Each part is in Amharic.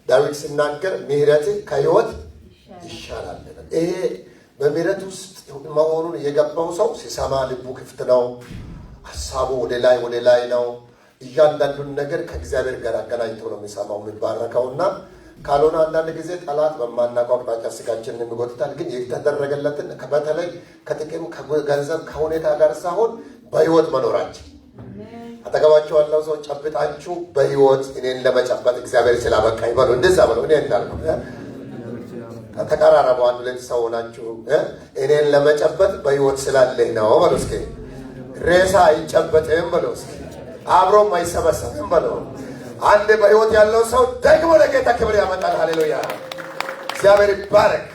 ዳዊት ሲናገር ምህረት ከሕይወት ይሻላል። ይሄ በምህረት ውስጥ መሆኑን የገባው ሰው ሲሰማ ልቡ ክፍት ነው። ሐሳቡ ወደ ላይ ነው። እያንዳንዱን ነገር ከእግዚአብሔር ጋር አገናኝቶ ነው የሚሰማው የሚባረከውና ካልሆነ አንዳንድ ጊዜ ጠላት በማናውቀው አቅጣጫ ስጋችንን የሚጎትታል። ግን የተደረገለትን በተለይ ከጥቅም ከገንዘብ ከሁኔታ ጋር ሳይሆን በሕይወት መኖራችን አጠገባቸው ያለው ሰው ጨብጣችሁ በሕይወት እኔን ለመጨበጥ እግዚአብሔር ስላበቃኝ በሉ። እንደዛ በሉ። እኔ እንዳልኩ ተቀራረቡ። አንድ ሁለት ሰው ናችሁ። እኔን ለመጨበጥ በሕይወት ስላለኝ ነው በሉ። እስኪ ሬሳ አይጨበጥም በሉ። እስኪ አብሮም አይሰበሰብም በሉ። አንድ በሕይወት ያለው ሰው ደግሞ ለጌታ ክብር ያመጣል። ሃሌሉያ! እግዚአብሔር ይባረክ።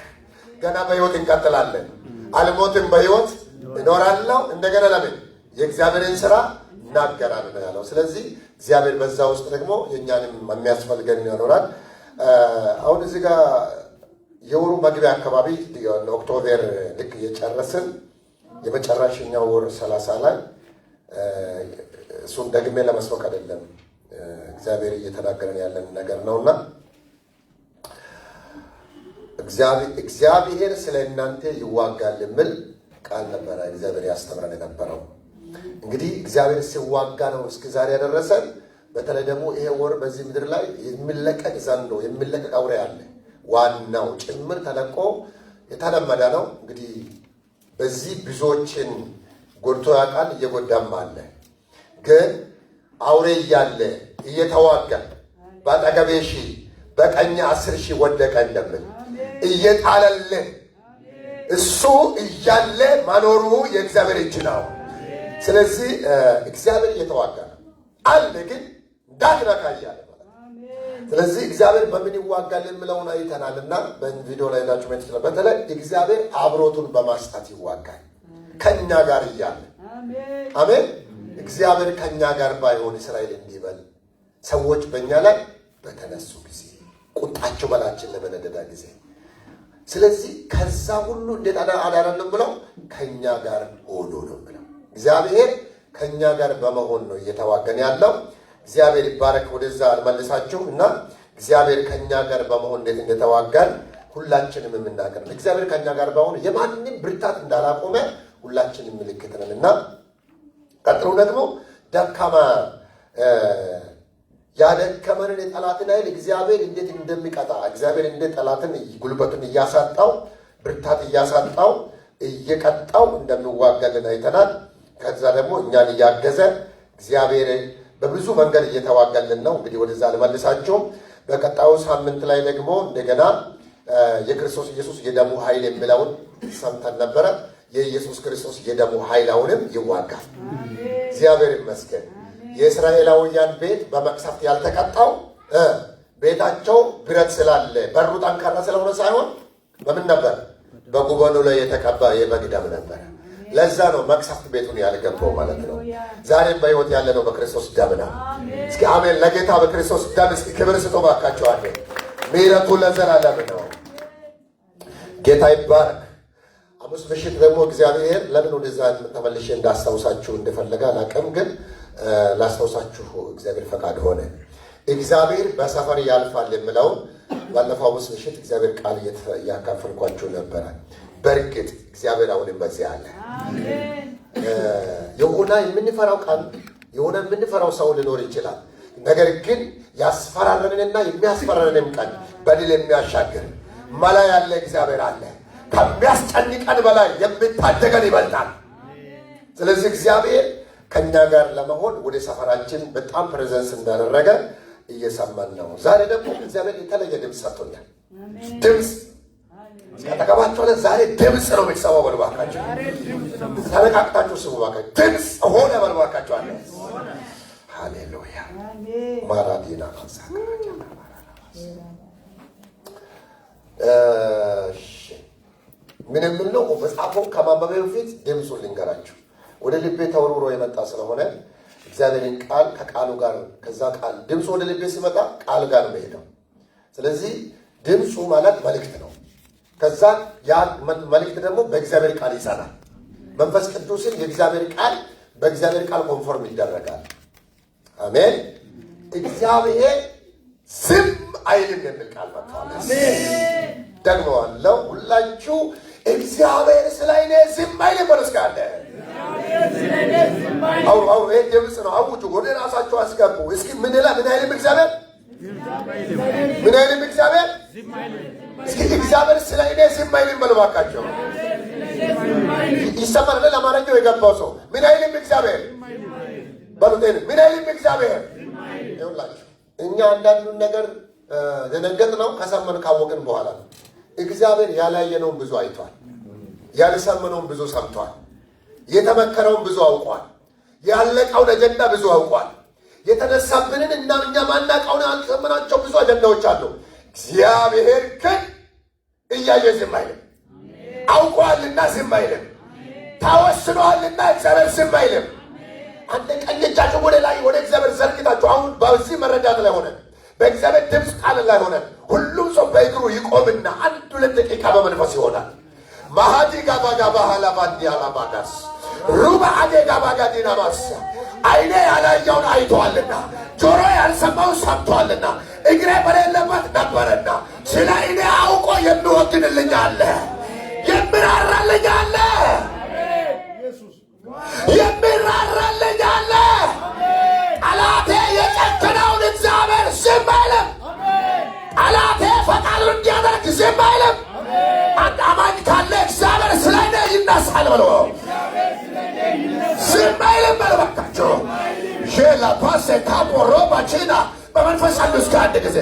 ገና በሕይወት እንቀጥላለን። አልሞትም፣ በሕይወት እኖራለሁ። እንደገና ለምን የእግዚአብሔርን ስራ እናገራለን ነው ያለው። ስለዚህ እግዚአብሔር በዛ ውስጥ ደግሞ የእኛንም የሚያስፈልገን ያኖራል። አሁን እዚህ ጋር የወሩ መግቢያ አካባቢ ኦክቶበር ልክ እየጨረስን የመጨረሻኛው ወር 30 ላይ እሱን ደግሜ ለመስበክ አይደለም እግዚአብሔር እየተናገረን ያለን ነገር ነውና እግዚአብሔር ስለ እናንተ ይዋጋል የሚል ቃል ነበረ እግዚአብሔር ያስተምረን የነበረው። እንግዲህ እግዚአብሔር ሲዋጋ ነው እስከ ዛሬ ያደረሰን። በተለይ ደግሞ ይሄ ወር በዚህ ምድር ላይ የሚለቀቅ ዘንዶ የሚለቀቅ አውሬ አለ። ዋናው ጭምር ተለቆ የተለመደ ነው። እንግዲህ በዚህ ብዙዎችን ጎድቶ ያውቃል፣ እየጎዳም አለ። ግን አውሬ እያለ እየተዋጋ በአጠገቤ ሺህ በቀኝ 10 ሺህ ወደቀ እንደምን እየጣለልን እሱ እያለ መኖሩ የእግዚአብሔር እጅ ነው። ስለዚህ እግዚአብሔር እየተዋጋ ነው አለ፣ ግን እንዳትነካ እያለ ማለት። ስለዚህ እግዚአብሔር በምን ይዋጋል የምለውን አይተናልና በቪዲዮ ላይ ሄዳችሁ ማየት ይችላል። በተለይ እግዚአብሔር አብሮቱን በማስጣት ይዋጋል ከኛ ጋር እያለ። አሜን። እግዚአብሔር ከኛ ጋር ባይሆን እስራኤል እንዲበል ሰዎች በእኛ ላይ በተነሱ ጊዜ ቁጣቸው በላችን ለበነደዳ ጊዜ። ስለዚህ ከዛ ሁሉ እንዴት አዳነን ብለው ከኛ ጋር ሆኖ ነው ብለው እግዚአብሔር ከኛ ጋር በመሆን ነው እየተዋገን ያለው። እግዚአብሔር ይባረክ። ወደዛ አልመልሳችሁ እና እግዚአብሔር ከኛ ጋር በመሆን እንዴት እንደተዋጋን ሁላችንም የምናገር ነው። እግዚአብሔር ከኛ ጋር በመሆን የማንም ብርታት እንዳላቆመ ሁላችንም ምልክት ነን እና ቀጥሎ ደግሞ ደካማ ያደከመንን የጠላትን ኃይል እግዚአብሔር እንዴት እንደሚቀጣ እግዚአብሔር እንዴት ጠላትን ጉልበቱን እያሳጣው ብርታት እያሳጣው እየቀጣው እንደሚዋጋልን አይተናል። ከዛ ደግሞ እኛን እያገዘ እግዚአብሔር በብዙ መንገድ እየተዋጋልን ነው። እንግዲህ ወደዛ ልመልሳችሁም። በቀጣዩ ሳምንት ላይ ደግሞ እንደገና የክርስቶስ ኢየሱስ የደሙ ኃይል የሚለውን ሰምተን ነበረ። የኢየሱስ ክርስቶስ የደሙ ኃይል አሁንም ይዋጋል። እግዚአብሔር ይመስገን። የእስራኤላውያን ቤት በመቅሰፍት ያልተቀጣው ቤታቸው ብረት ስላለ በሩ ጠንካራ ስለሆነ ሳይሆን በምን ነበር? በጉበኑ ላይ የተቀባ የበግ ደም ነበረ። ለዛ ነው መቅሰፍት ቤቱን ያልገባው ማለት ነው። ዛሬም በሕይወት ያለ ነው በክርስቶስ ደም ነው። እስኪ አሜን። ለጌታ በክርስቶስ ደም እስኪ ክብር ስጡ ባካቸዋለሁ። ምሕረቱ ለዘላለም ነው። ጌታ ይባረክ። ሐሙስ ምሽት ደግሞ እግዚአብሔር ለምን ወደዛ ተመልሼ እንዳስታውሳችሁ እንደፈለገ አላውቅም፣ ግን ላስታውሳችሁ እግዚአብሔር ፈቃድ ሆነ። እግዚአብሔር በሰፈር ያልፋል የምለውን ባለፈው ሐሙስ ምሽት እግዚአብሔር ቃል እያካፈልኳችሁ ነበረ። በእርግጥ እግዚአብሔር አሁንም በዚህ አለ። የሆነ የምንፈራው ቃል የሆነ የምንፈራው ሰው ሊኖር ይችላል። ነገር ግን ያስፈራረንንና የሚያስፈራረንን ቀን በድል የሚያሻግር መላ ያለ እግዚአብሔር አለ። ከሚያስጨንቀን በላይ የሚታደገን ይበልጣል። ስለዚህ እግዚአብሔር ከኛ ጋር ለመሆን ወደ ሰፈራችን በጣም ፕሬዘንስ እንዳደረገ እየሰማን ነው። ዛሬ ደግሞ እግዚአብሔር የተለየ ድምፅ ሰጥቶኛል። ድምፅ ከተቀባቸው ላይ ዛሬ ድምፅ ነው የሚሰማው። በልባካቸው ተነቃቅታችሁ ስሙ ባካቸው። ድምፅ ሆነ በልባካቸው አለ። ሃሌሉያ ማራዲና ምን የምንለው መጽሐፉን ከማንበቤ በፊት ድምፁን ልንገራችሁ። ወደ ልቤ ተወርውሮ የመጣ ስለሆነ እግዚአብሔርን ቃል ከቃሉ ጋር ከዛ ቃል ድምፁ ወደ ልቤ ሲመጣ ቃል ጋር መሄደው። ስለዚህ ድምፁ ማለት መልእክት ነው። ከዛ ያ መልእክት ደግሞ በእግዚአብሔር ቃል ይጸናል። መንፈስ ቅዱስን የእግዚአብሔር ቃል በእግዚአብሔር ቃል ኮንፎርም ይደረጋል። አሜን። እግዚአብሔር ዝም አይልም የሚል ቃል መጥቷል። ደግመዋለሁ። ሁላችሁ እግዚአብሔር ስለ እኔ ዝም አይልም በሉ። እስኪ አለ አው ይሄ ድምፅ ነው። አውጁ፣ ወደ ራሳችሁ አስገቡ። እስኪ ምን አይልም እግዚአብሔር? ምን አይልም እግዚአብሔር? እስኪ እግዚአብሔር ስለ እኔ ዝም አይልም በሉ እባካችሁ። ይሰማል? ለአማርኛው የገባው ሰው ምን አይልም እግዚአብሔር በሉ። ምን አይልም እግዚአብሔር? ይኸውላችሁ እኛ አንዳንዱን ነገር ደነገጥ ነው ከሰማን ካወቅን በኋላ ነው። እግዚአብሔር ያላየነውን ብዙ አይቷል፣ ያልሰማነውን ብዙ ሰምቷል፣ የተመከረውን ብዙ አውቋል፣ ያለቀውን አጀንዳ ብዙ አውቋል። የተነሳብንን እና እኛ ማናውቀውን ያልሰማናቸው ብዙ አጀንዳዎች አሉ። እግዚአብሔር ግን እያየ ዝም አይልም። አውቋልና ዝም አይልም። ተወስኗልና እግዚአብሔር ዝም አይልም። አንድ ቀኝ እጃችሁ ወደ ላይ ወደ እግዚአብሔር ዘርግታችሁ አሁን በዚህ መረዳት ላይ ሆነን በእግዚአብሔር ድምፅ ቃል ላይ ሆነን ሁሉም ሰው በእግሩ ይቆምና 1-2 ደቂቃ በመንፈስ ይሆናል። ማሃዲ ጋባጋ ባህላባዲ አላባዳስ ሩባ አዴ ጋባጋ ዲናማስ አይኔ ያላየውን አይቷልና ጆሮ ያልሰማውን ሰምቷልና እግሬ በሌለበት ነበረና ስለ እኔ አውቆ የሚወግንልኝ አለ፣ የሚራራልኝ አለ፣ የሚራራልኝ አለ። ጠላቴ የጨከነውን እግዚአብሔር ዝም አይልም። ጠላቴ ፈቃዱን እንዲያደርግ ዝም አይልም። አንድ አማኝ ካለ እግዚአብሔር ስለ እኔ ይነሳል ብሎ ዝም አይልም በሉ እባካችሁ። ሼላ ፓሴ ካፖሮ ባቺና በመንፈስ ቅዱስ ከአንድ ጊዜ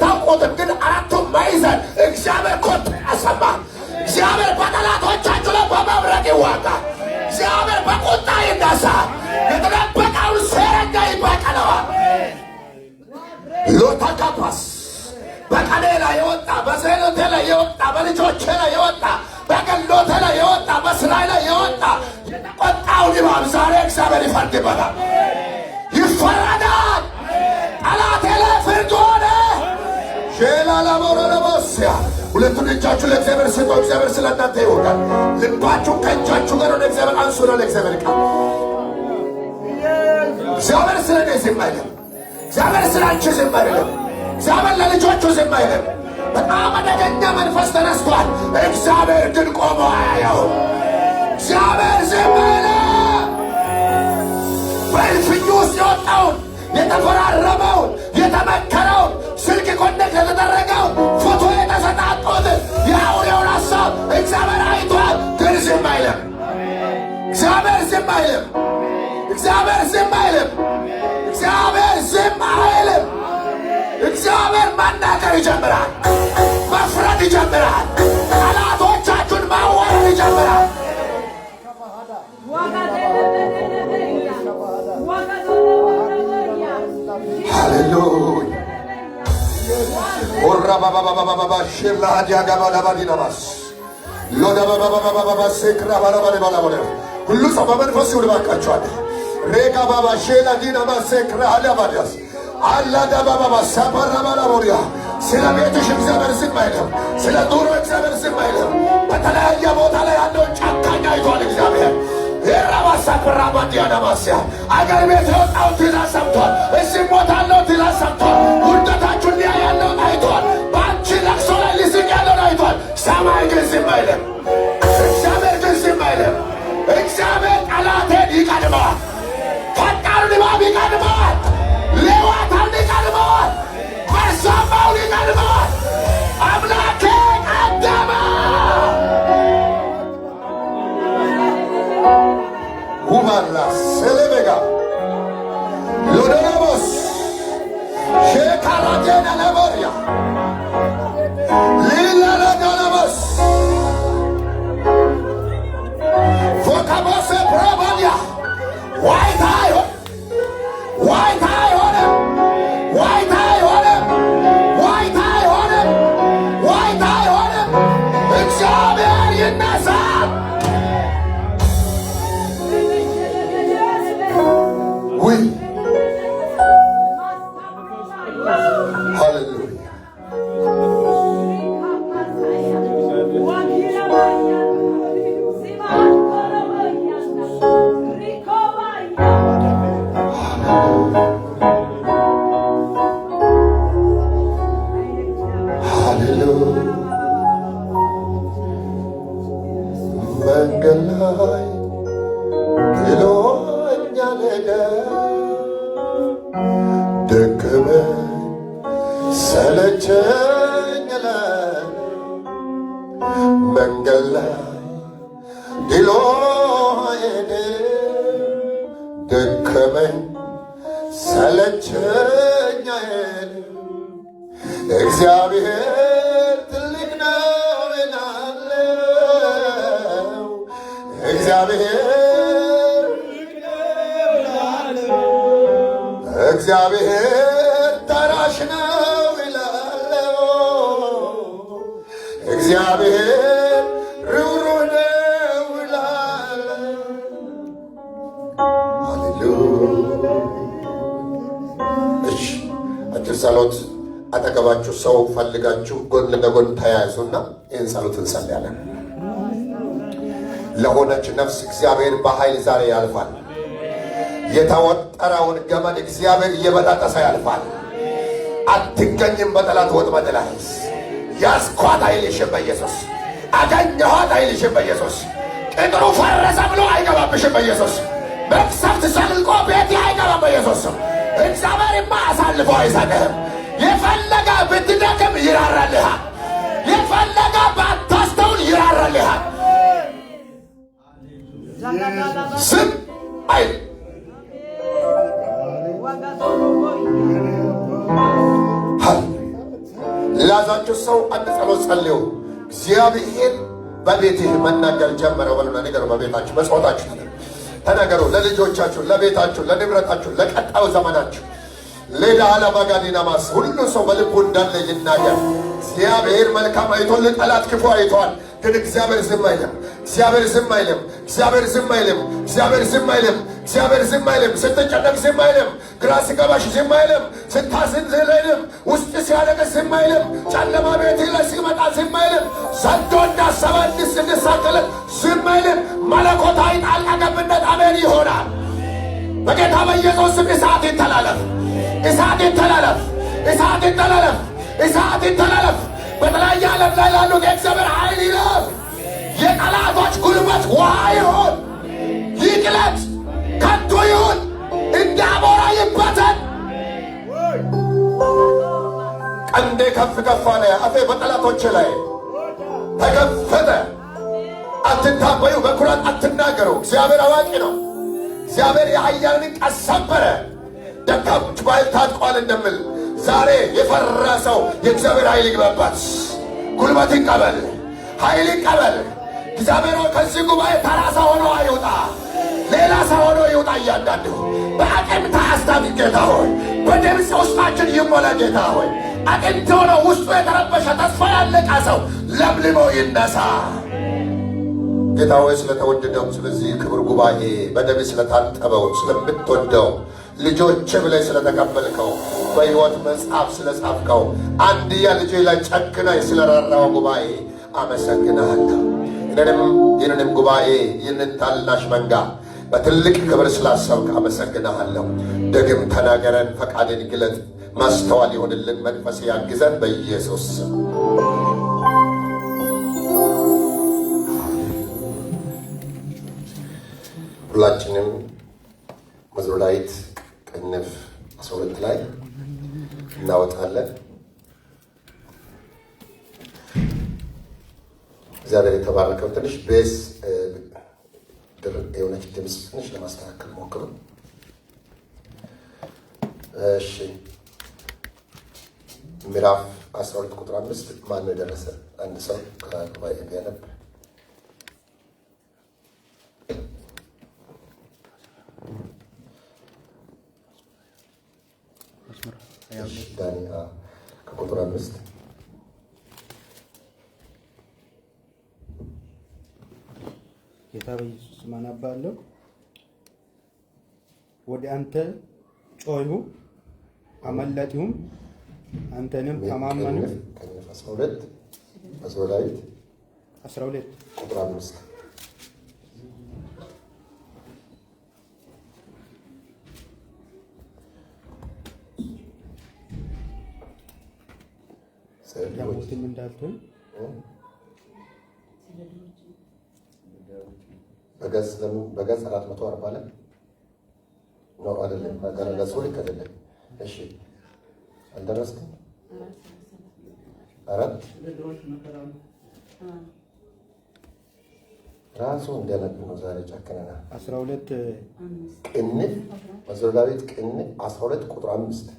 ታውቁትም ግን አራቱም ማዕዘን እግዚአብሔር ኮት ያሰማ። እግዚአብሔር በጠላቶቻችሁ ላይ በመብረቅ ይዋጋ። እግዚአብሔር በቁጣ ይነሳ። የተደበቀውን ሴረኛ ይበቀለዋል። ሎታካፓስ በቀኔ ላይ የወጣ በሴሎቴ ላይ የወጣ በልጆቼ ላይ የወጣ በገሎቴ ላይ የወጣ በስራይ ላይ የወጣ የተቆጣው ድባብ ዛሬ እግዚአብሔር ይፈርድበታል፣ ይፈረዳል። ጠላቴ ላይ ፍርድ ሆነ። ሼላ ለሞረለቦስያ ሁለቱን እጃችሁ ለእግዚአብሔር ስጡ። እግዚአብሔር ስለ እናንተ ይወጋል። ልባችሁን ከእጃችሁ ጋር ወደ እግዚአብሔር አንሱ ነው ለእግዚአብሔር ቃል። እግዚአብሔር ስለ እኔ ዝም አይልም። እግዚአብሔር ስለ አንቺ ዝም አይልም። እግዚአብሔር ለልጆቹ ዝም አይልም። በጣም አደገኛ መንፈስ ተነስቷል። እግዚአብሔር ግን ቆሞ አያየው። እግዚአብሔር ዝም አይልም። በእልፍኙ ውስጥ የወጣውን የተፈራረመውን የተመከረውን ስልክ ኮኔክት የተደረገው ፎቶ የተሰጣጡትን የአውሬውን ሀሳብ እግዚአብሔር አይቷል። ግን ዝም አይልም። እግዚአብሔር ዝም አይልም። እግዚአብሔር ዝም አይልም። እግዚአብሔር ዝም አይልም። እግዚአብሔር መናገር ይጀምራል። መፍረድ ይጀምራል። ጠላቶቻችሁን ማዋረድ ይጀምራል። ሃሌሉያ ኦራ ባባባባባባ ሼላ ዲያጋባ ላባዲናማስ ሎዳ ባባባባባባ ሴክራ ባላባላባላ ሁሉ ሰው በመንፈስ ይውልባካቸዋል። ሬጋ ባባ ሼላ ዲናማ ሴክራ አላባዳስ አላዳ ባባባ ሳባራ ባላቦሪያ ስለ ቤትሽ እግዚአብሔር ዝም አይልም። ስለ ዱሮ እግዚአብሔር ዝም አይልም። በተለያየ ቦታ ላይ ያለውን ጨካኝ አይቷል እግዚአብሔር። የራባሳ ብራባዲያናማስያ አገር ቤት የወጣው ትእዛዝ ሰምቷል። እዚህ ቦታ ያለው ትእዛዝ ሰምቷል። ውርደታችሁን ሊያ ያለውን አይቷል። በአንቺ ለቅሶ ላይ ሊስቅ ያለውን አይቷል። ሰማይ ግን ዝም አይልም። እግዚአብሔር ግን ዝም አይልም። እግዚአብሔር ጠላቴን ይቀድመዋል። ፈጣኑ ድባብ ይቀድመዋል። ሌዋታን ይቀድመዋል። መርዛማውን ይቀድመዋል። አምላኬ ቀደመ። ሁማላ ሴሌቤጋ ሎዶኖሞስ ሼካራቴና ሰለቸኝ መንገድ ላይ ድሎ ሄደ ደከመኝ ሰለቸኝ እግዚአብሔር ትልቅ ነው እላለሁ እግዚአብሔር ታራሽ ነው እላለሁ እግዚአብሔር ሩህሩህ ነው እላለሁ። ሃሌሉያ። እሺ አጭር ጸሎት አጠገባችሁ ሰው ፈልጋችሁ ጎን ለጎን ተያያዙና ይህን ጸሎት እንጸልያለን። ለሆነች ነፍስ እግዚአብሔር በኃይል ዛሬ ያልፋል። የተወጠረውን ገመድ እግዚአብሔር እየበጣጠሰ ያልፋል። አትገኝም በጠላት ወጥመድ ላይ። ያስኳት አይልሽም በኢየሱስ። አገኘኋት አይልሽም በኢየሱስ። ቅጥሩ ፈረሰ ብሎ አይገባብሽም በኢየሱስ። መቅሰፍት ዘልቆ ቤት አይገባም በኢየሱስ። እግዚአብሔርማ አሳልፎ አይሰጥህም። የፈለገ ብትደክም ይራራልሃል። የፈለገ ባታስተውል ይራራልሃል። ዝም አይል። ላዛችሁ ሰው አንድ ጸሎት ጸልዩ። እግዚአብሔር በቤትህ መናገር ጀመረ በሉና ነገሩ። በቤታችሁ በጾታችሁ ተናገሩ። ለልጆቻችሁ፣ ለቤታችሁ፣ ለንብረታችሁ፣ ለቀጣዩ ዘመናችሁ ሌላ አለማጋዲና ማስ ሁሉ ሰው በልቡ እንዳለ ይናገር። እግዚአብሔር መልካም አይቶል፣ ጠላት ክፉ አይቷል። ግን እግዚአብሔር ዝም አይልም። እግዚአብሔር ዝም አይልም። እግዚአብሔር ዝም አይልም። እግዚአብሔር ዝም አይልም። እግዚአብሔር ዝም አይልም። ስትጨነቅ ዝም አይልም። ግራ ሲገባሽ ዝም አይልም። ስታዝን ዝም አይልም። ውስጥ ሲያለቅስ ዝም አይልም። ጨለማ ቤት ላይ ሲመጣ ዝም አይልም። ሰዶ እንዳሰበ እንድሳከለት ዝም አይልም። መለኮታዊ ጣልቃ ገብነት አሜን ይሆናል። በጌታ በኢየሱስ ስም እሳት ይተላለፍ። እሳት ይተላለፍ። እሳት ይተላለፍ። እሳት ይተላለፍ። በተለያየ ዓለም ላይ ላሉት የእግዚአብሔር ኃይል ይለፍ። የጠላቶች ጉልበት ውሃ ይሁን፣ ይቅለጥ፣ ከንቱ ይሁን፣ እንደ አሞራ ይበተን። ቀንዴ ከፍ ከፍ አለ፣ አፌ በጠላቶች ላይ ተከፈተ። አትታበዩ፣ በኩራት አትናገሩ። እግዚአብሔር አዋቂ ነው። እግዚአብሔር የኃያላንን ቀስት ሰበረ፣ ደካሞች በኃይል ታጥቋል እንደምል ዛሬ የፈራ ሰው የእግዚአብሔር ኃይል ይግባባት። ጉልበት ይቀበል፣ ኃይል ይቀበል። እግዚአብሔር ከዚህ ጉባኤ ተራ ሰው ሆኖ አይውጣ፣ ሌላ ሰው ሆኖ ይውጣ። እያንዳንዱ በአቅም ታስታጥቅ ጌታ ሆይ። በድምፅ ውስጣችን ይሞላ ጌታ ሆይ። አቅምት ሆኖ ውስጡ የተረበሸ ተስፋ ያለቀ ሰው ለምልሞ ይነሳ ጌታ ሆይ። ስለተወደደው ስለዚህ ክብር ጉባኤ በደም ስለታጠበው ስለምትወደው ልጆች ብለህ ስለተቀበልከው በሕይወት መጽሐፍ ስለጻፍከው አንድያ ልጅ ላይ ጨክነህ ስለራራው ጉባኤ አመሰግናለሁ። ይህንንም ጉባኤ ይህንን ታናሽ መንጋ በትልቅ ክብር ስላሰብክ አመሰግናለሁ። ደግም ተናገረን፣ ፈቃድን ግለጥ፣ ማስተዋል ይሆንልን፣ መንፈስ ያግዘን በኢየሱስ ስም። ሁላችንም መዝሙረ ዳዊት ቅንፍ 12 ላይ እናወጣለን። እግዚአብሔር የተባረከው። ትንሽ ቤዝ የሆነች ድምፅ ትንሽ ለማስተካከል ሞክሩ። እሺ፣ ምዕራፍ 12 ቁጥር 5 ማን ነው የደረሰ? አንድ ሰው ከጉባኤ ቢያነብ። ዳኒ ከቁጥር 5 ጌታ በኢየሱስ ስም አነባለሁ። ወደ አንተ ጮኹ አመለጥሁም፣ አንተንም ተማመኑ። 12 መዝሙረ ዳዊት 12 ቁጥር 5 ዳዊትም እንዳልተው በገጽ 440 ላይ ነው አይደለም? ገጽ ልክ አይደለም። እሺ አልደረስክም? አራት ራሱ እንደነብ ነው ዛሬ ጨከነና 12 ቅንፍ መዝሙረ ዳዊት ቅንፍ 12 ቁጥር 5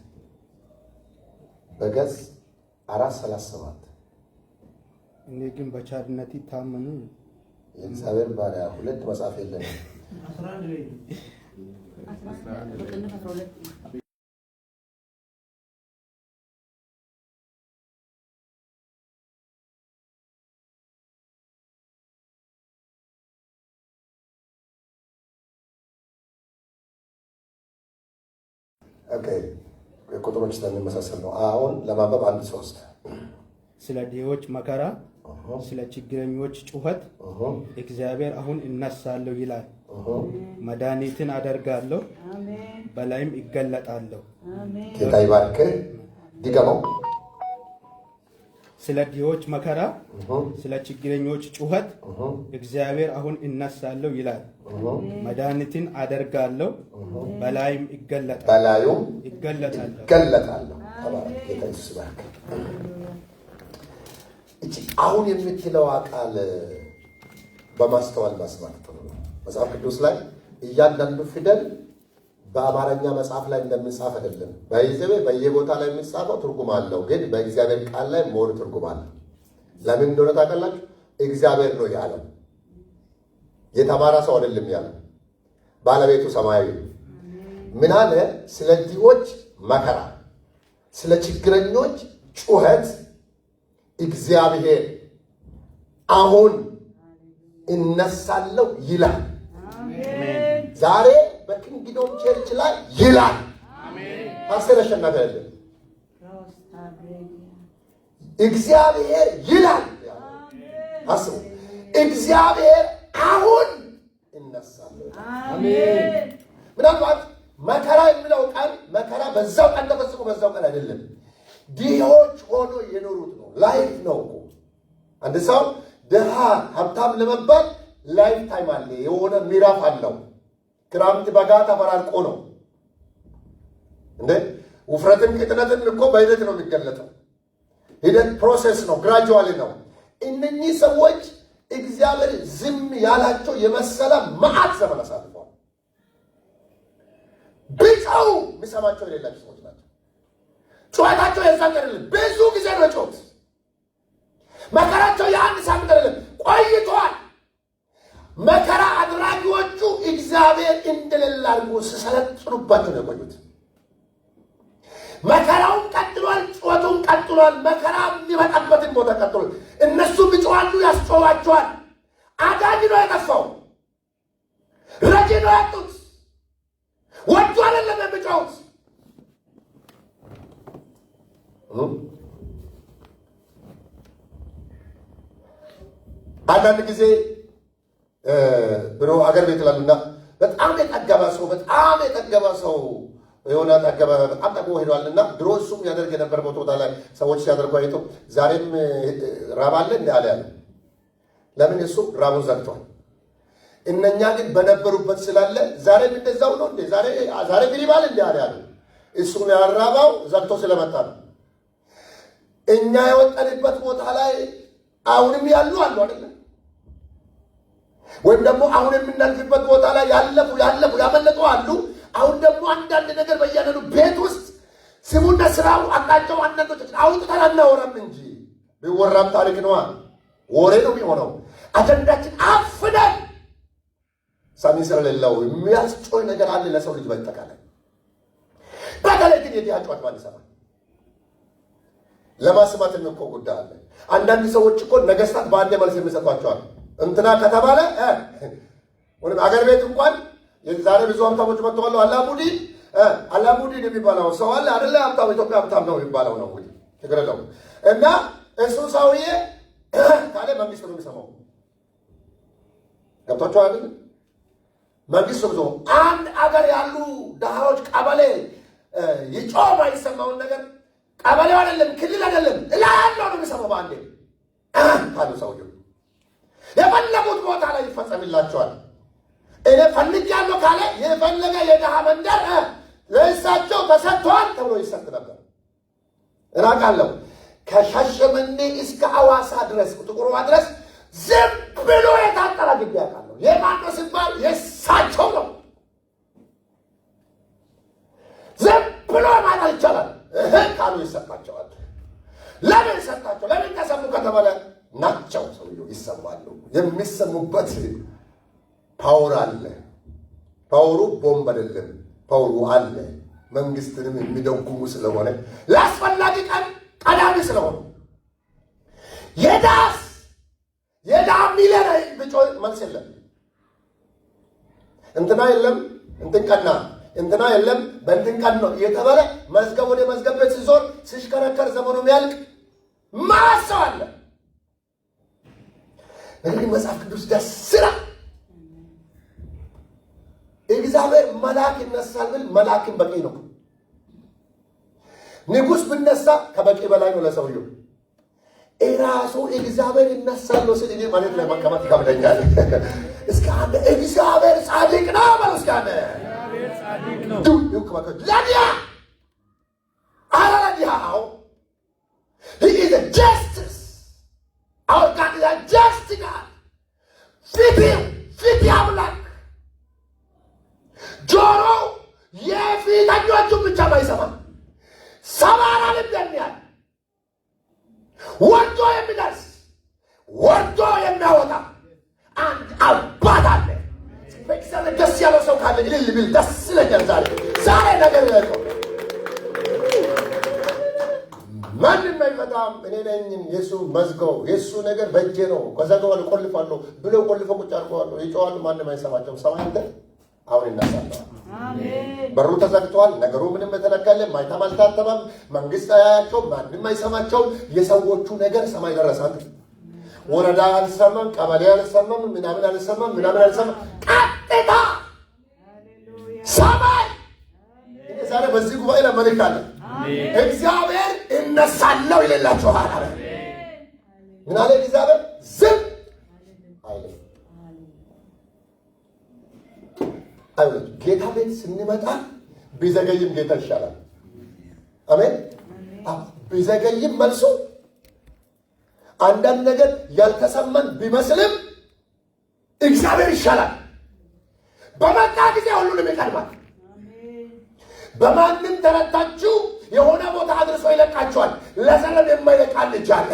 በገጽ 437 እኔ ግን በቻርነቲ ታመኑ የእግዚአብሔር ባሪያ ሁለት መጽሐፍ የለንም 11 ኦኬ ቁጥሮች ስለሚመሳሰል ነው። አሁን ለማንበብ 1:3 ስለ ድሆች መከራ ስለ ችግረኞች ጩኸት እግዚአብሔር አሁን እነሳለሁ ይላል። መድኃኒትን አደርጋለሁ በላይም ይገለጣለሁ። ጌታ ይባርክ። ድገመው። ስለ ድሆች መከራ ስለ ችግረኞች ጩኸት እግዚአብሔር አሁን እነሳለሁ ይላል። መድኃኒትን አደርጋለሁ በላይም ይገለጣል። በላዩም ይገለጣለሁ። ተባረክ። ጌታ ኢየሱስ ይባርክ። እቺ አሁን የምትለው ቃል በማስተዋል መስማት ጥሩ ነው። መጽሐፍ ቅዱስ ላይ እያንዳንዱ ፊደል በአማርኛ መጽሐፍ ላይ እንደምንጻፍ አይደለም። በየቦታ ላይ የሚጻፈው ትርጉም አለው፣ ግን በእግዚአብሔር ቃል ላይ ሞር ትርጉም አለው። ለምን እንደሆነ ታውቃላችሁ? እግዚአብሔር ነው ያለው። የተማረ ሰው አይደለም ያለው። ባለቤቱ ሰማያዊ ነው። ምን አለ? ስለ ድሆች መከራ ስለ ችግረኞች ጩኸት እግዚአብሔር አሁን እነሳለሁ ይላል። ዛሬ በኪንግዶም ቸርች ላይ ይላል። ፓስተር አሸናፊ አይደለም፣ እግዚአብሔር ይላል። አስቡ፣ እግዚአብሔር አሁን እነሳለሁ። አሜን። ምናልባት መከራ የሚለው ቃል መከራ በዛው ቀን ተፈጽሞ በዛው ቀን አይደለም፣ ድሆች ሆኖ የኖሩት ነው። ላይፍ ነው እኮ አንድ ሰው ድሃ ሀብታም ለመባል ላይፍ ታይም አለ፣ የሆነ ምዕራፍ አለው። ክረምት በጋ ተፈራርቆ ነው እንዴ? ውፍረትን ቅጥነትን እኮ በሂደት ነው የሚገለጠው። ሂደት ፕሮሴስ ነው፣ ግራጁዋሊ ነው። እነኚህ ሰዎች እግዚአብሔር ዝም ያላቸው የመሰለ መዓት ዘመን አሳልፈዋል። ብቻው የሚሰማቸው የሌላቸው ሰዎች ናቸው። ጩኸታቸው የዛን ቀን አይደለም፣ ብዙ ጊዜ ነው ጮት። መከራቸው የአንድ ሳምንት አይደለም፣ ቆይቷል። መከራ አድራጊዎቹ እግዚአብሔር እንደሌለ አድርጎ ሲሰለጥኑባቸው ነው የቆዩት። መከራውን ቀጥሏል፣ ጩኸቱን ቀጥሏል። መከራ የሚመጣበትን ቦታ ቀጥሏል። እነሱ ይጮኻሉ፣ ያስጮኋቸዋል። አዳኝ ነው የጠፋው፣ ረጂ ነው ያጡት። ወዱ አይደለም የሚጮሁት። አንዳንድ ጊዜ ብሎ አገር ቤት ላሉና በጣም የጠገበ ሰው የሆነ ጠገበ በጣም ጠግቦ ሄዷልና ድሮ እሱም ያደርግ የነበረበት ቦታ ላይ ሰዎች ሲያደርጉ አይቶ ዛሬም ራብ አለ እንደ አለ ያለ። ለምን? እሱ ራቡን ዘግቷል። እነኛ ግን በነበሩበት ስላለ ዛሬም እንደዛው ነው እንዴ? ዛሬ ግሪባል እንደ አለ ያለ። እሱን ያራባው ዘግቶ ስለመጣ ነው። እኛ የወጣንበት ቦታ ላይ አሁንም ያሉ አሉ አይደለም? ወይም ደግሞ አሁን የምናልፍበት ቦታ ላይ ያለፉ ያመለጡ አሉ። አሁን ደግሞ አንዳንድ ነገር በያነኑ ቤት ውስጥ ስሙና ስራው አቃቸው አንዳንዶች አውጥተን አናወራም እንጂ ቢወራም ታሪክ ነዋ፣ ወሬ ነው የሚሆነው። አጀንዳችን አፍነን ሰሚ ስለሌለው የሚያስጮህ ነገር አለ ለሰው ልጅ በጠቃላይ። በተለይ ግን የዲያ ጨዋታ ማን ይሰማል? ለማስማት እኮ ጉዳይ አለ። አንዳንድ ሰዎች እኮ ነገስታት በአንድ መልስ የሚሰጧቸዋል። እንትና ከተባለ ወይም አገር ቤት እንኳን ዛሬ ብዙ ሀብታሞች መጥተዋል። አላሙዲን የሚባለው ሰው አለ አይደለ? ሀብታም ኢትዮጵያ ሀብታም ነው የሚባለው ነው እንግዲህ ችግር የለውም። እና እሱ ሰውዬ ካለ መንግስት ነው የሚሰማው። ገብቷቸዋል አይደል? መንግስት ነው። አንድ አገር ያሉ ድሃዎች ቀበሌ ይጮህ አይሰማውን ነገር ቀበሌው አይደለም ክልል አይደለም ላይ ያለው ነው የሚሰማው። በአንዴ ካሉ ሰውዬው የፈለጉት ቦታ ላይ ይፈጸምላቸዋል። እኔ ፈልጌያለሁ ካለ የፈለገ የድሃ መንደር ለእሳቸው ተሰጥቷል ተብሎ ይሰጥ ነበር። እራቃለሁ። ከሻሸመኔ እስከ አዋሳ ድረስ ጥቁር ውሃ ድረስ ዝም ብሎ የታጠረ ግቢ ያውቃለሁ። የማን ነው ሲባል የእሳቸው ነው። ዝም ብሎ ማለት ይቻላል። ካሉ ይሰጣቸዋል። ለምን ሰጣቸው? ለምን ተሰሙ ከተባለ ናቸው። ሰውየው ይሰማሉ። የሚሰሙበት ፓወር አለ። ፓወሩ ቦምብ አይደለም። ፓወሩ አለ። መንግስትንም የሚደጉሙ ስለሆነ ለአስፈላጊ ቀን ቀዳሚ ስለሆነ የዳ ሚሊዮን ብጮ መልስ የለም። እንትና የለም እንትን ቀና እንትና የለም በእንትን ቀን ነው የተባለ መዝገብ ወደ መዝገብ ቤት ሲዞር ሲሽከረከር ዘመኑ የሚያልቅ ማሰው አለ። ነገር ግን መጽሐፍ ቅዱስ ደስ ይላል። እግዚአብሔር መልአክ ይነሳል ብል መልአክም በቂ ነው። ንጉሥ ብነሳ ከበቂ በላይ ነው ለሰውየው። እራሱ እግዚአብሔር ይነሳል ነው ሲል እኔ ማለት ላይ መቀመጥ ይከብደኛል። እስከ አንድ እግዚአብሔር ጻድቅ ነው ማለት እስከ አንድ ጻድቅ ነው ለዲያ አላዲያው he is a justice. Our God is a just God. ፊት ያምላክ ጆሮ የፊተኞቹን ብቻ ባይሰማ ሰባራ ልብ የሚያል ወርዶ የሚደርስ ወርዶ የሚያወጣ አንድ አባት አለ። በእግዚአብሔር ደስ ያለው ሰው ካለ እልል ቢል ደስ ይለኛል። ዛሬ ነገር ይለቀው ማንም አይመጣም። እኔ ነኝ የሱ መዝገው የሱ ነገር በእጄ ነው። ከዘገው ቆልፋለሁ ብሎ ቆልፎ ቁጭ አድርገዋለሁ። ይጮዋል። ማንም አይሰማቸውም። ሰማይ እንደ አሁን ይነሳል። አሜን። በሩ ተዘግቷል። ነገሩ ምንም የተነካለ ማይታም አልታተመም። መንግስት አያያቸው። ማንም አይሰማቸው። የሰዎቹ ነገር ሰማይ ደረሳት። ወረዳ አልሰማም፣ ቀበሌ አልሰማም፣ ምናምን አልሰማም። ቀጥታ ሰማይ። ዛሬ በዚህ ጉባኤ ላይ መልእክት አለ። እግዚአብሔር እነሳለሁ ይላችኋል። ምን አለ እግዚአብሔር? ዝም አይልም። አይደል? ጌታ ቤት ስንመጣ ቢዘገይም ጌታ ይሻላል። አሜን። ቢዘገይም መልሱ አንዳንድ ነገር ያልተሰማን ቢመስልም እግዚአብሔር ይሻላል። በመጣ ጊዜ ሁሉንም ይቀድማል። በማንም ተረታችሁ የሆነ ቦታ አድርሶ ይለቃችኋል። ለዘለም የማይለቃል ልጅ አለ።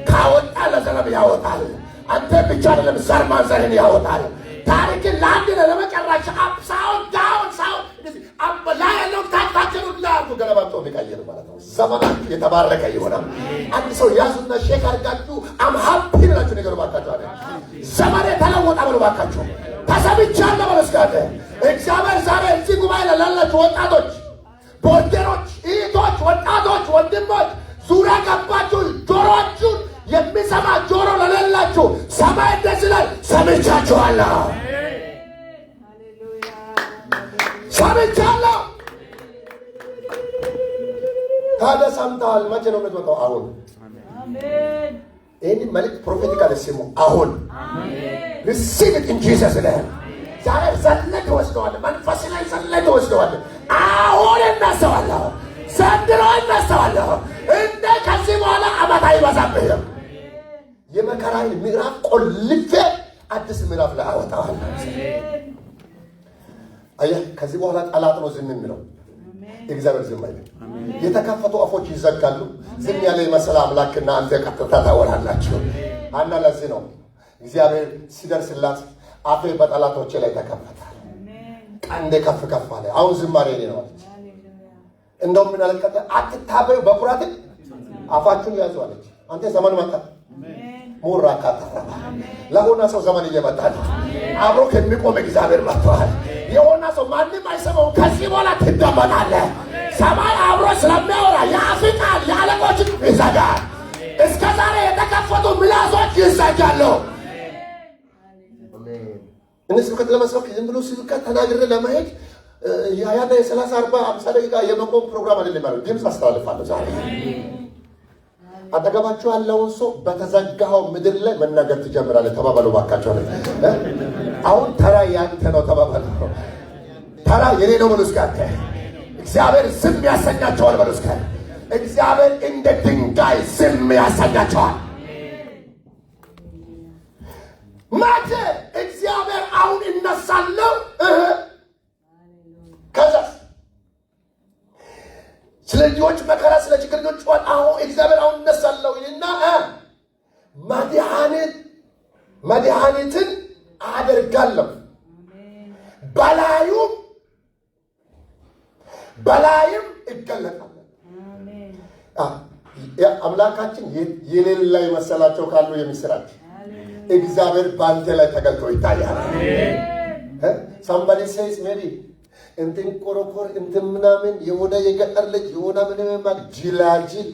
ካወጣ ለዘለም ያወጣል። አንተ ብቻ አይደለም ዘር ማንዘርን ያወጣል። ታሪክን ለአንድ ለመጨረሻ አፕሳውን ዳውን ሳውን ላይ ያለው ታታቸሩ ላርጉ ገለባብጦ ሊቀይር ማለት ነው። ዘመናችሁ የተባረከ ይሆናል። አንድ ሰው ያዙና ሼክ አድርጋችሁ አም ሃፒ ብላችሁ ነገር ባካችሁ አለ። ዘመን የተለወጠ ብሎ ባካችሁ ተሰብቻለሁ ብሎ እስካለ እግዚአብሔር ዛሬ እዚህ ጉባኤ ላይ ላላችሁ ወጣቶች፣ ቦልደሮች፣ እህቶች፣ ወጣቶች፣ ወንድሞች ዙሪያ ገባችሁ ጆሮአችሁን የሚሰማ ጆሮ ለሌላችሁ ሰማይ እንደዚህ ላይ ሰምቻችኋለሁ። ሰምቻለሁ። ታዲያ ሰምተሃል። መቼ ነው የምትመጣው? አሁን። አሜን። ይህን መልእክት ፕሮፌቲካል ስሙ። አሁን receive it in Jesus name። ዛሬ ዘለህ ትወስደዋለህ። መንፈስ ላይ ዘለህ ትወስደዋለህ። አሁን እነሳዋለሁ። ዘንድሮ እነሳዋለሁ። እንደ ከዚህ በኋላ ዓመት አይበዛብህም። የመከራዬን ምዕራፍ ቆልፌ አዲስ ምዕራፍ ላይ አወጣዋለሁ። አየህ፣ ከዚህ በኋላ ጠላት ነው ዝም የሚለው። እግዚአብሔር ዝም አይልም። የተከፈቱ አፎች ይዘጋሉ። ዝም ያለ የመሰለ አምላክና አንተ ቀጥታ ታወራላችሁ። አና ለዚህ ነው እግዚአብሔር ሲደርስላት አፌ በጠላቶቼ ላይ ተከፈተ፣ ቀንዴ ከፍ ከፍ አለ። አሁን ዝማሬ ነው አለች። እንደውም ምን አለቀተ? አትታበዩ በኩራትን አፋችሁን ያዙ አለች። አንተ ዘመን መጣ ሙራ ካታራ ለሆነ ሰው ዘመን እየመጣ ነው። አብሮ ከሚቆም እግዚአብሔር መጥቷል። የሆነ ሰው ማንም አይሰማው። ከዚህ በኋላ ትደመጣለህ። ሰማይ አብሮ ስለሚያወራ የአፍቃል የአለቆች ይዘጋል። እስከ ዛሬ የተከፈቱ ምላሶች ይዘጋሉ። እነዚህ ስብከት ለመስበክ ዝም ብሎ ስብከት ተናግሬ ለማሄድ ያያና የ30 40 50 ደቂቃ የመቆም ፕሮግራም አይደለም ማለት ድምፅ አስተላልፋለሁ። ዛሬ አጠገባችሁ ያለውን ሰው በተዘጋው ምድር ላይ መናገር ትጀምራለህ። ተባባሉ ባካችሁ። አሁን ተራ ያንተ ነው። ተባባሉ። ተራ የኔ ነው። መልስ ጋር እግዚአብሔር ዝም ያሰኛቸዋል። መልስ ጋር እግዚአብሔር እንደ ድንጋይ ዝም ያሰኛቸዋል። መቼ? እግዚአብሔር አሁን እነሳለሁ ከዛስ ስለ ልጆች መከራ ስለ ችግረኞች ጩኸት አሁን እግዚአብሔር አሁን እነሳለሁ ይልና መድኃኒትን አደርጋለሁ በላይም ይገለጣል። አምላካችን የሌላ የመሰላቸው ካሉ የሚስራች እግዚአብሔር ባንተ ላይ ተገልጦ ይታያል። somebody says maybe እንትን ቆሮቆር እንትን ምናምን የሆነ የገጠር ልጅ የሆነ ምንም ጅላጅል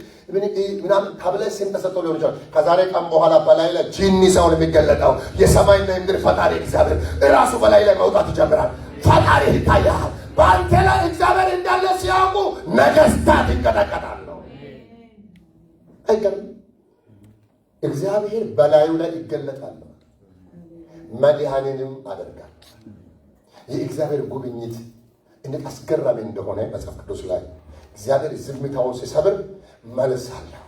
ምናምን ታብለህ ስም ተሰጥቶ ሊሆን ይችላል። ከዛሬ ቀን በኋላ በላይ ላይ ጂኒ ሰውን የሚገለጠው የሰማይና የምድር ፈጣሪ እግዚአብሔር እራሱ በላይ ላይ መውጣት ይጀምራል። ፈጣሪ ይታያል። በአንተ ላይ እግዚአብሔር እንዳለ ሲያውቁ ነገስታት ይንቀጠቀጣሉ። አይገርም? እግዚአብሔር በላዩ ላይ ይገለጣል። መድኃኒንም አደርጋል። የእግዚአብሔር ጉብኝት እንዴት አስገራሚ እንደሆነ መጽሐፍ ቅዱስ ላይ እግዚአብሔር ዝምታውን ሲሰብር መልስ አለው።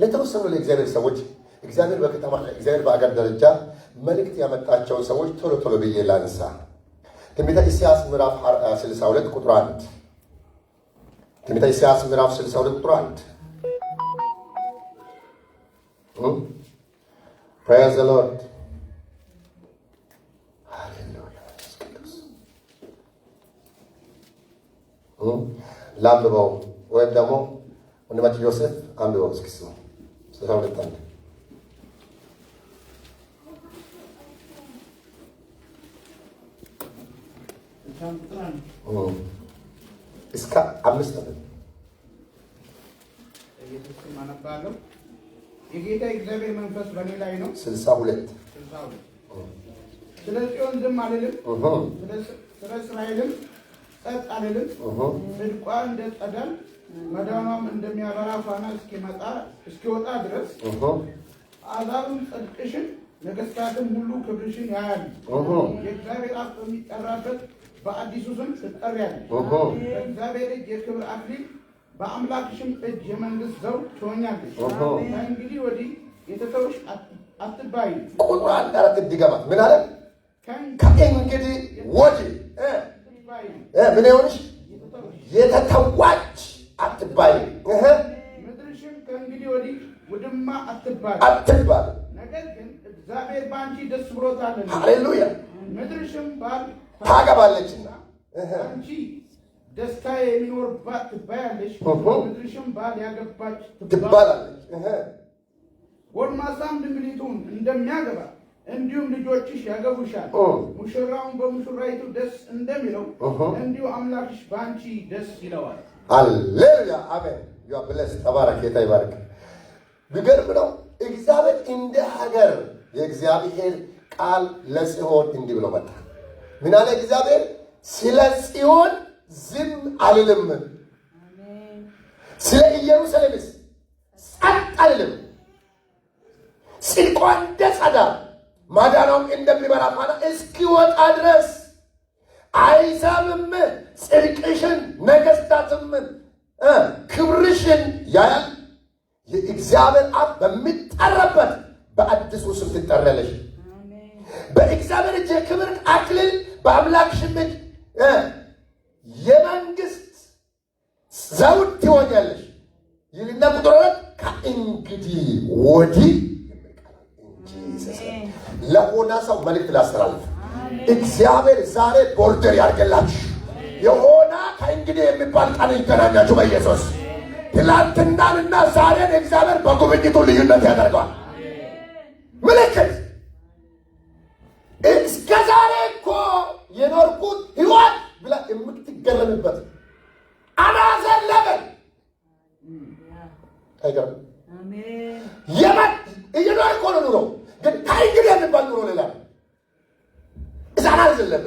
ለተወሰኑ ለእግዚአብሔር ሰዎች እግዚአብሔር በከተማ እግዚአብሔር በአገር ደረጃ መልእክት ያመጣቸው ሰዎች ቶሎ ቶሎ ብዬ ላንሳ። ትንቢተ ኢሳይያስ ምዕራፍ 62 ቁጥር 1 ትንቢተ ኢሳይያስ ምዕራፍ 62 ቁጥር 1 Praise the Lord. ላንብበው ወይም ደግሞ ወንድማችን ዮሴፍ አንብበው እስኪ ስሙ። 62 እስከ 5 የጌታ እግዚአብሔር መንፈስ በእኔ ላይ ነው። 62 ስለ ጽዮን ዝም አልልም፣ ስለ እስራኤልም ጸጥ አልልም። ጽድቋ እንደ ጸዳል መዳኗም እንደሚያበራ ፋና እስኪወጣ ድረስ አሕዛብም ጽድቅሽን ነገሥታትም ሁሉ ክብርሽን ያያሉ። የእግዚአብሔር አፍ በሚጠራበት በአዲሱ ስም ትጠሪያለሽ። በእግዚአብሔር እጅ የክብር አክሊል በአምላክሽም እጅ የመንግስት ዘውድ ትሆኛለሽ። ከእንግዲህ ወዲህ የተተውሽ አትባይም። ቁጥር 4 እንዲገባት ምን አለ? ከእንግዲህ ወዲህ ምን ይሆንሽ? የተተዋች አትባይም። ምድርሽም ከእንግዲህ ወዲህ ውድማ አትባል። ነገር ግን እግዚአብሔር በአንቺ ደስ ብሎታልና። ሃሌሉያ። ምድርሽም ባል ታገባለችና አንቺ ደስታ የሚኖርባት ትባያለሽ። ምድርሽም ባል ያገባች ትባላለች። ጎልማሳም ድንግሊቱን እንደሚያገባ እንዲሁም ልጆችሽ ያገቡሻል። ሙሽራውን በሙሽራይቱ ደስ እንደሚለው እንዲሁ አምላክሽ በአንቺ ደስ ይለዋል። ሃሌሉያ አሜን። ዩ አር ብለስ ተባረክ። ጌታ ይባርክ። ቢገርም ነው። እግዚአብሔር እንደ ሀገር የእግዚአብሔር ቃል ለጽዮን እንዲህ ብሎ መጣ። ምን አለ እግዚአብሔር? ስለ ጽዮን ዝም አልልም፣ ስለ ኢየሩሳሌምስ ጸጥ አልልም። ጽድቋ እንደ ጸዳል ማዳኗም እንደሚበራ ፋና እስኪወጣ ድረስ አይዛብም ጽድቅሽን ነገሥታትም ክብርሽን ያያል። የእግዚአብሔር አፍ በሚጠራበት በአዲሱ ስም ትጠሪያለሽ። በእግዚአብሔር እጅ የክብር አክሊል በአምላክሽም እጅ የመንግስት ዘውድ ትሆኛለሽ ይልና ቁጥር 2 ከእንግዲህ ወዲህ ለሆነ ሰው መልእክት ላስተላልፍ። እግዚአብሔር ዛሬ ቦርደር ያርገላችሁ። የሆነ ከእንግዲህ የሚባል ቃል ይገናኛችሁ በኢየሱስ። ትላንትናንና ዛሬን እግዚአብሔር በጉብኝቱ ልዩነት ያደርገዋል። ምልክት እስከ ዛሬ እኮ የኖርኩት ህይወት ብላ የምትገረምበት አናዘን ለበል አይገርም። እየኖር እኮ ነው ኑሮ፣ ግን ከእንግዲህ የሚባል ኑሮ ሌላ ነው። እዛናል ዘለበ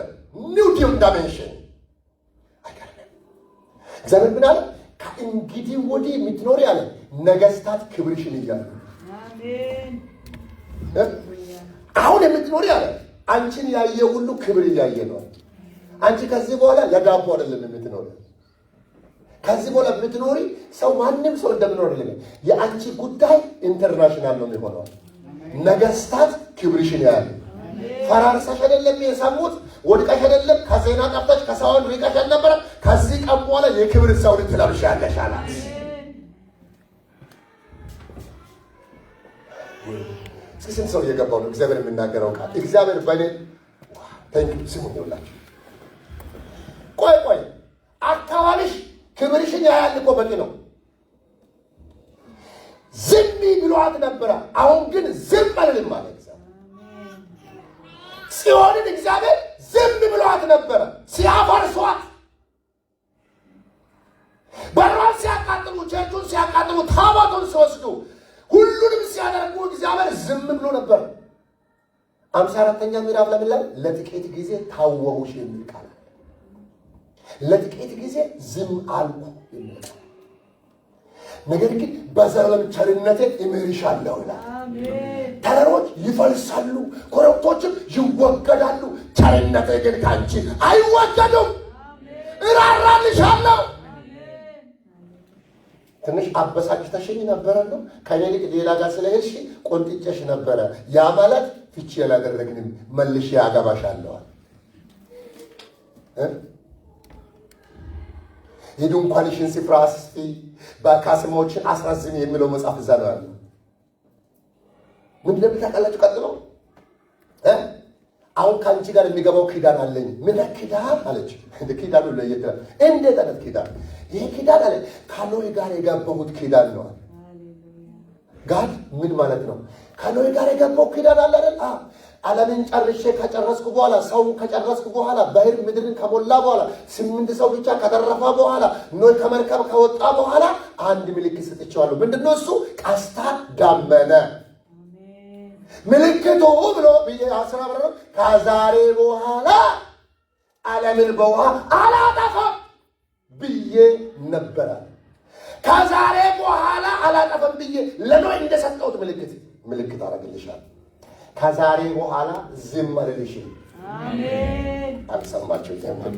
ኒው ዳይሜንሽን አይገርም። እግዚአብሔር ምን አለ? ከእንግዲህ ወዲህ የምትኖሪ አለ ነገሥታት ክብርሽን እያሉ አሁን የምትኖሪ አለ አንቺን ያየ ሁሉ ክብር እያየ ነው። አንቺ ከዚህ በኋላ ለዳቦ አይደለም የምትኖሪ። ከዚህ በኋላ ብትኖሪ ሰው ማንም ሰው እንደምኖር ልኝ የአንቺ ጉዳይ ኢንተርናሽናል ነው የሚሆነው። ነገስታት ክብርሽን ያያሉ። ፈራርሰሽ አይደለም የሰሙት፣ ወድቀሽ አይደለም ከዜና ጠፍተሽ ከሰውን ሪቀሽ ነበር። ከዚህ ቀን በኋላ የክብር ሰው ልትለብሻለሽ አላት። ስንት ሰው እየገባው ነው እግዚአብሔር የሚናገረው ቃል? እግዚአብሔር በኔ ስሙ ይውላችሁ። ቆይ አካባቢሽ ክብርሽን ያያል እኮ በቂ ነው። ዝም ብሏት ነበረ። አሁን ግን ዝም አልልም ማለት ጽዮንን እግዚአብሔር ዝም ብሏት ነበረ። ሲያፈርሷት፣ በሯን ሲያቃጥሉ፣ ቸርቹን ሲያቃጥሉ፣ ታቦቱን ሲወስዱ፣ ሁሉንም ሲያደርጉ እግዚአብሔር ዝም ብሎ ነበር። 54ኛ ምዕራፍ ላይ ለጥቂት ጊዜ ታወሁሽ የሚል ቃል አለ። ለጥቂት ጊዜ ዝም አልኩ የሚል ቃል፣ ነገር ግን በዘላለም ቸርነቴ እምርሻለሁ ይላል። ተራሮች ይፈልሳሉ፣ ኮረብቶችም ይወገዳሉ፣ ቸርነቴ ግን ካንቺ አይወገዱም። እራራልሻለሁ። ትንሽ አበሳጭተሽኝ ነበረ ነው ከኔ ልክ ሌላ ጋር ስለሄድሽ ቆንጥጨሽ ነበረ። ያ ማለት ፍቺ ያላደረግንም መልሼ አገባሻለሁ። የድንኳንሽን ስፍራ አስፊ፣ ካስማዎችን አስረዝሚ የሚለው መጽሐፍ እዛ ነው ያለው። ምን እንደምታውቃላችሁ? ቀጥሎ አሁን ከአንቺ ጋር የሚገባው ኪዳን አለኝ። ምን ኪዳን አለች? ኪዳኑ ለየት ይላል። እንዴት አይነት ኪዳን? ይሄ ኪዳን አለ ከኖህ ጋር የገባሁት ኪዳን ነው። ጋድ ምን ማለት ነው? ከኖህ ጋር የገባው ኪዳን አለ አይደል? ዓለምን ጨርሼ ከጨረስኩ በኋላ ሰውን ከጨረስኩ በኋላ ባህር ምድርን ከሞላ በኋላ 8 ሰው ብቻ ከተረፈ በኋላ ኖህ ከመርከብ ከወጣ በኋላ አንድ ምልክት ሰጥቼዋለሁ። ምንድነው እሱ? ቀስተ ደመና ምልክቱ ብሎ ብዬ አስራበረ ከዛሬ በኋላ ዓለምን በውሃ አላጠፋም ብዬ ነበረ። ከዛሬ በኋላ አላጠፋም ብዬ ለኖህ እንደሰጠሁት ምልክት አደረግልሻለሁ። ከዛሬ በኋላ ዝም አልልሽም። አሜን። አልሰማችሁም?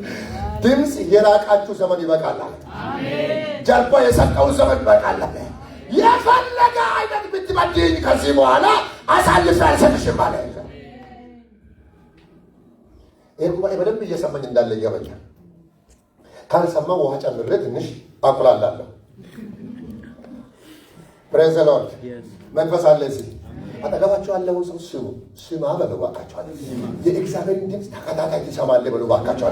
ድምፅ የራቃችሁ ዘመን ይበቃል። አሜን። ጀርባ የሰጠው ዘመን ይበቃል። የፈለገ አይነት ብትበድኝ ከዚህ በኋላ አሳልፌ አልሰጥሽም ማለት ነው። ይሄ ጉባኤ በደንብ እየሰማኝ እንዳለ ይገባኛል። ካልሰማ ውሃ ጨምሬ ትንሽ አቁላላለሁ። ፕሬዝ ዘ ሎርድ። መንፈስ አለ እዚህ አጠገባችሁ ያለው ሰው ስማ በለው ባካችሁ። የእግዚአብሔርን ድምፅ ተከታታይ ትሰማለህ በለው ባካችሁ።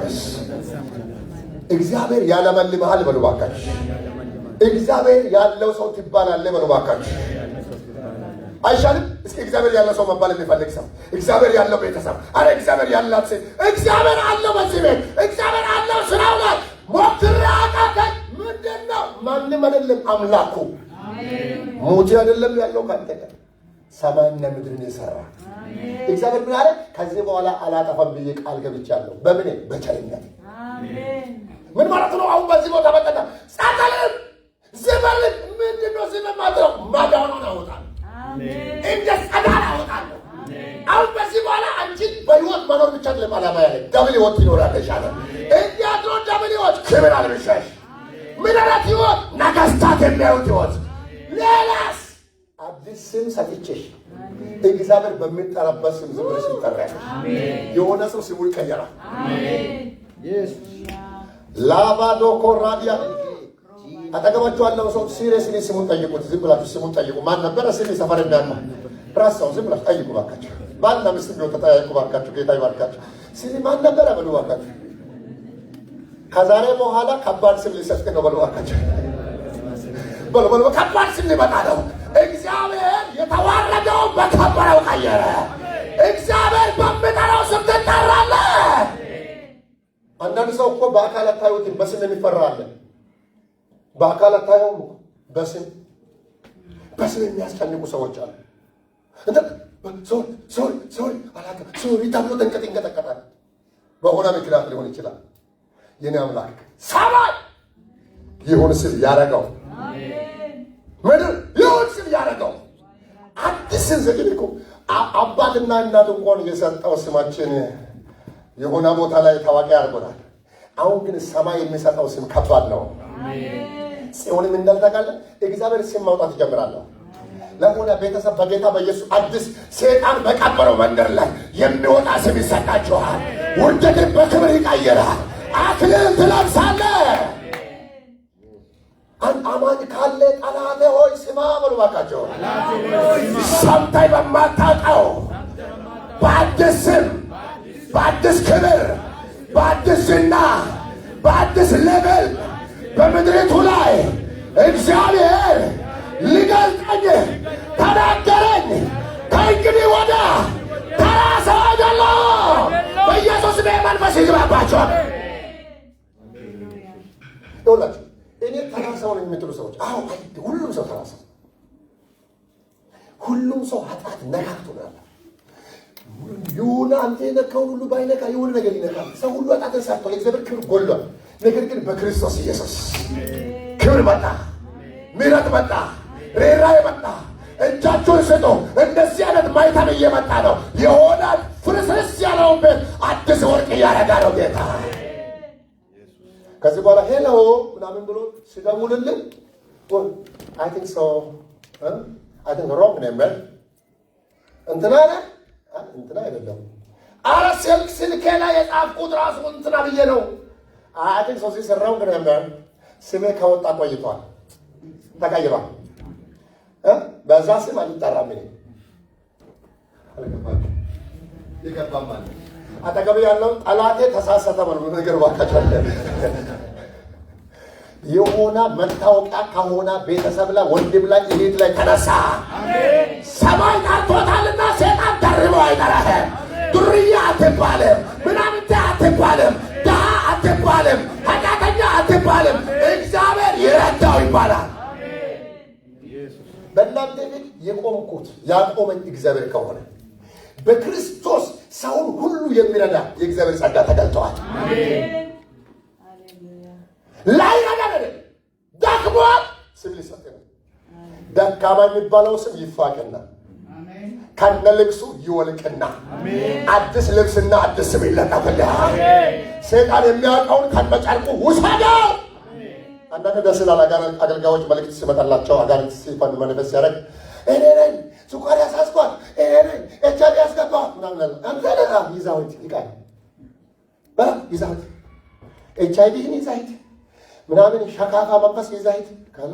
እግዚአብሔር ያለመልምሃል በለው ባካችሁ። እግዚአብሔር ያለው ሰው ትባላለህ በለው ባካችሁ። አይሻልም? እስኪ እግዚአብሔር ያለው ሰው መባል የሚፈልግ ሰው፣ እግዚአብሔር ያለው ቤተሰብ፣ አረ እግዚአብሔር ያላት ሴት፣ እግዚአብሔር አለው በዚህ ቤት፣ እግዚአብሔር አለው ስራው ላይ ሞክሬ አቃተኝ። ምንድን ነው? ማንም አይደለም አምላኩ። ሙቲ አይደለም ያለው ካንተ ጋር ሰማይና ምድርን የሰራ እግዚአብሔር ምን አለ? ከዚህ በኋላ አላጠፋም ብዬ ቃል ገብቻለሁ። በምን? በቸርነት። አሜን። ምን ማለት ነው? አሁን በዚህ ቦታ በቀና ጻተልም ዝበልም ምንድነው? ዝመማጥረው ማዳኑን አወጣለሁ። አሜን። እንደ ጸዳል አወጣለሁ። አሜን። አሁን በዚህ በኋላ አንቺ በህይወት መኖር ብቻ ለማላማ ያለ ደብል ህይወት ይኖራልሽ አለ። እንዲያድሮ ደብል ህይወት ክብር አልብሻሽ። ምን አይነት ህይወት? ነገስታት የሚያዩት ህይወት። ሌላስ አዲስ ስም ሰጥቼሽ እግዚአብሔር በሚጠራበት ስም ዝም ብለሽ ትጠሪያለሽ። የሆነ ሰው ስሙ ይቀየራል። ላባዶ ኮራዲያ አጠገባችሁ ያለው ሰው ሲሪየስሊ ስሙን ጠይቁት። ዝም ብላችሁ ስሙን ጠይቁ። ማን ነበረ? ስም ሰፈር የሚያውቀው ራስዎ ዝም ብላችሁ ጠይቁ ባካችሁ። ባልና ሚስት ቢሆን ተጠያይቁ ባካችሁ። ጌታ ይባርካችሁ። ስም ማን ነበረ በሉ ባካችሁ። ከዛሬ በኋላ ከባድ ስም ሊሰጥ ነው በሉ ባካችሁ። በሉ ከባድ ስም ሊመጣ ነው። እግዚአብሔር የተዋረደው በከበረው ቀየረ። እግዚአብሔር በሚጠራው ስም ትጠራለህ። አንዳንድ ሰው እኮ በአካል አታዩትም፣ በስም የሚፈራ አለ። በአካል አታየውም፣ በስም የሚያስጨንቁ ሰዎች አሉ። ሶሪ ተብሎ ይንቀጠቀጣል። በሆነ ምክንያት ሊሆን ይችላል። የኔ አምላክ ሰማይ ይሁን ስል ያደረገው ምድር ይሁን ስል ያደረገው አዲስ ዘግን እኮ አባትና እናት እንኳን የሰጠው ስማችን የሆነ ቦታ ላይ ታዋቂ አድርጎናል። አሁን ግን ሰማይ የሚሰጠው ስም ከባድ ነው። ጽዮንም እንዳልታውቃለህ እግዚአብሔር ስም ማውጣት ይጀምራል። ለሆነ ቤተሰብ በጌታ በኢየሱስ አዲስ ሰይጣን በቀበረው መንደር ላይ የሚወጣ ስም ይሰጣችኋል። ውርደትን በክብር ይቀይራል። አክሊል ትለብሳለህ። አማኝ ካለ ጠላቴ ሆይ ስማ በሉ እባካችሁ። ሰምተህ በማታውቀው በአዲስ ስም፣ በአዲስ ክብር፣ በአዲስ ዝና፣ በአዲስ ሌቭል በምድሪቱ ላይ እግዚአብሔር ሊገልጠኝ ተናገረኝ። ከእንግዲህ ወደ ተራ ሰው አይደለሁም። በኢየሱስ ስም መንፈስ ይግባባችኋል። ይኸውላችሁ እኔ ተራ ሰው ነኝ የምትሉ ሰዎች፣ አዎ ሁሉም ሰው ተራ ሰው፣ ሁሉም ሰው ኃጢአት ነካክቶ ነው ያለ። ይሁን አንተ የነካውን ሁሉ ባይነካ የሆነ ነገር ይነካል። ሰው ሁሉ ኃጢአትን ሰርቷል። የእግዚአብሔር ክብር ጎሏል። ነገር ግን በክርስቶስ ኢየሱስ ክብር መጣ፣ ምሕረት መጣ፣ ርኅራኄ መጣ። እጃችሁን ስጡ። እንደዚህ አይነት ማይታም እየመጣ ነው። የሆነ ፍርስርስ ያለውን ቤት አዲስ ወርቅ እያረጋ ነው ጌታ። ከዚህ በኋላ ሄሎ ምናምን ብሎ ሲደውልልን አይ ቲንክ ሶ አይ ቲንክ ሮንግ ነበር እንትና ነህ እንትና አይደለም። ኧረ ስልኬ ላይ የጻፍኩት ራሱ እንትና ብዬ ነው። አይ ቲንክ ሶ ዚስ ሮንግ ነበር። ስሜ ከወጣ ቆይቷል፣ ተቀይሯል። በዛ ስም አልጠራም። ይገባማል። አጠገብ ያለው ጠላቴ ተሳሰተ ብሎ ነገር ባካቸው የሆነ መታወቂያ ከሆነ ቤተሰብ ላይ ወንድም ላይ እህት ላይ ተነሳ። ሰማይ ጠርቶታልና ሰይጣን ደርቦ አይጠራህም። ዱርዬ አትባልም፣ ምናምንቴ አትባልም፣ ድሃ አትባልም፣ ኃጢአተኛ አትባልም። እግዚአብሔር ይረዳው ይባላል። በእናንተ ፊት የቆምኩት ያቆመኝ እግዚአብሔር ከሆነ በክርስቶስ ሰውን ሁሉ የሚረዳ የእግዚአብሔር ጸጋ ተገልጠዋል። ላይ ነገር ደግሞ ስም ሊሰጥ ነው። ደካማ የሚባለው ስም ይፋቅና ከነ ልብሱ ይወልቅና አዲስ ልብስና አዲስ ስም ይለጠፍልሃል። ሰይጣን የሚያውቀውን ከነጨርቁ ውሰደው። አንዳንድ ደስ ይላል። አገልጋዮች መልእክት ሲመጣላቸው አጋንንት ሲፈን መንፈስ ሲያደርግ እኔ ነኝ ስኳር ያሳስኳት፣ እኔ ነኝ ኤች አይ ቪ ያስገባኋት ምናምን አለ። አንተ ለታ ይዛውት ይቃል ይዛውት ኤች አይ ቪን ይዛይት ምናምን ሸካፋ መንፈስ ይዛይት ካሉ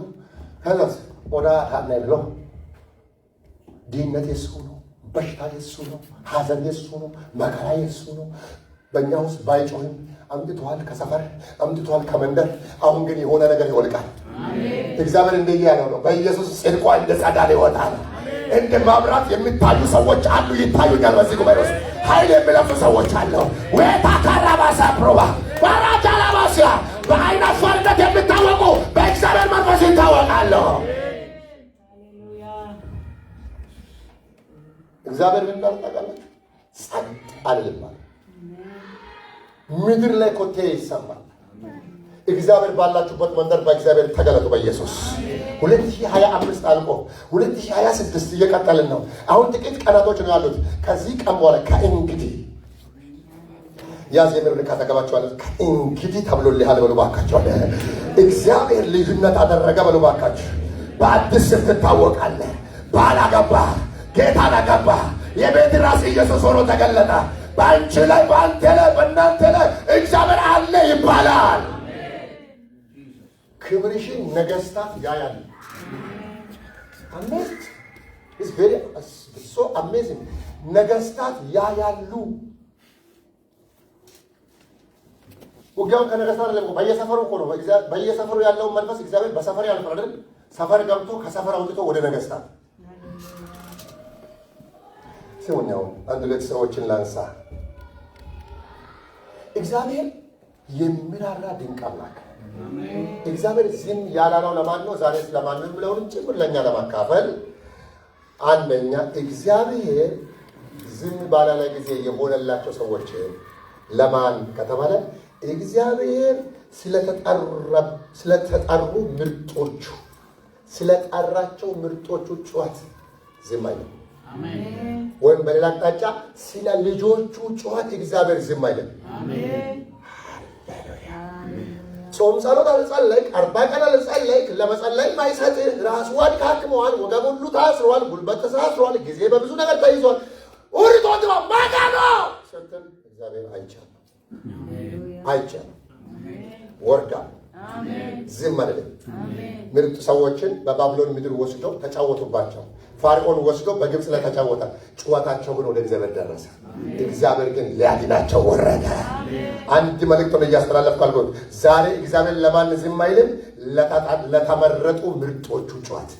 ከዛስ ወዳ ታናይ ብሎ ድህነት የሱ ነው፣ በሽታ የሱ ነው፣ ሐዘን የሱ ነው፣ መከራ የሱ ነው። በእኛ ውስጥ ባይጮህም አምጥቷል፣ ከሰፈር አምጥቷል፣ ከመንደር። አሁን ግን የሆነ ነገር ይወልቃል። እግዚአብሔር እንደዚህ ያለው ነው። በኢየሱስ ጽድቋ እንደ ጸዳል ይወጣል። እንደ ማብራት የሚታዩ ሰዎች አሉ፣ ይታዩኛል። በዚህ ጉባኤ ውስጥ ኃይል የሚለብሱ ሰዎች አሉ። ወታ ካራባሳ ፕሮባ ባራጃ ላባሲያ በአይነ አፋርነት የሚታወቁ በእግዚአብሔር መንፈስ ይታወቃሉ። እግዚአብሔር ምን እንዳልታውቃለች ጸጥ አልልም። ምድር ላይ ኮቴ ይሰማል። እግዚአብሔር ባላችሁበት መንደር በእግዚአብሔር ተገለጡ። በኢየሱስ 2025 አልቆ 2026 እየቀጠልን ነው። አሁን ጥቂት ቀናቶች ነው ያሉት። ከዚህ ቀን በኋላ ከእንግዲህ ያዝ የምር ካተገባችኋል። ከእንግዲህ ተብሎልሃል በሉ ባካችሁ። እግዚአብሔር ልዩነት አደረገ በሉ ባካችሁ። በአዲስ ስም ትታወቃለህ። ባላገባ ጌታን አገባ። የቤት ራስ ኢየሱስ ሆኖ ተገለጠ። በአንቺ ላይ፣ በአንተ ላይ፣ በእናንተ ላይ እግዚአብሔር አለ ይባላል። ክብርሽን ነገስታት ያያሉ። አሜዚንግ ነገስታት ያያሉ። ውጊያውን ከነገስታት አይደለም፣ በየሰፈሩ እኮ ነው። በየሰፈሩ ያለውን መንፈስ እግዚአብሔር በሰፈር ያልፋል አይደል? ሰፈር ገብቶ ከሰፈር አውጥቶ ወደ ነገስታት ሲሆንኛው አንድ ሁለት ሰዎችን ላንሳ። እግዚአብሔር የሚራራ ድንቅ አምላክ። እግዚአብሔር ዝም ያላለው ለማን ነው? ዛሬ ስለማን ነው ብለውንም ጭምር ለኛ ለማካፈል። አንደኛ እግዚአብሔር ዝም ባላለ ጊዜ የሆነላቸው ሰዎች ለማን ከተባለ እግዚአብሔር ስለተጠሩ ምርጦቹ ስለጠራቸው ምርጦቹ ጩኸት ዝም አይልም። ወይም በሌላ አቅጣጫ ስለ ልጆቹ ጩኸት እግዚአብሔር ዝም አይልም። ጾም ጸሎት አልጸለይክ፣ 40 ቀን አልጸለይክ፣ ለመጸለይ ማይሰጥ ራስ አድካክመዋል፣ ወገብ ሁሉ ታስሯል፣ ጉልበት ተሳስሯል፣ ጊዜ በብዙ ነገር ተይዟል። ኡሪቶት ማጋኖ ስትል እግዚአብሔር አይቻልም ወርዳ ዝም አይደለም። ምርጥ ሰዎችን በባቢሎን ምድር ወስደው ተጫወቱባቸው። ፋርዖን ወስዶ በግብፅ ላይ ተጫወተ። ጩኸታቸው ግን ወደ እግዚአብሔር ደረሰ። እግዚአብሔር ግን ሊያድናቸው ወረደ። አንድ መልእክት ነው እያስተላለፍኩ አልኩት። ዛሬ እግዚአብሔር ለማን ዝም አይልም? ለተመረጡ ምርጦቹ ጩኸት።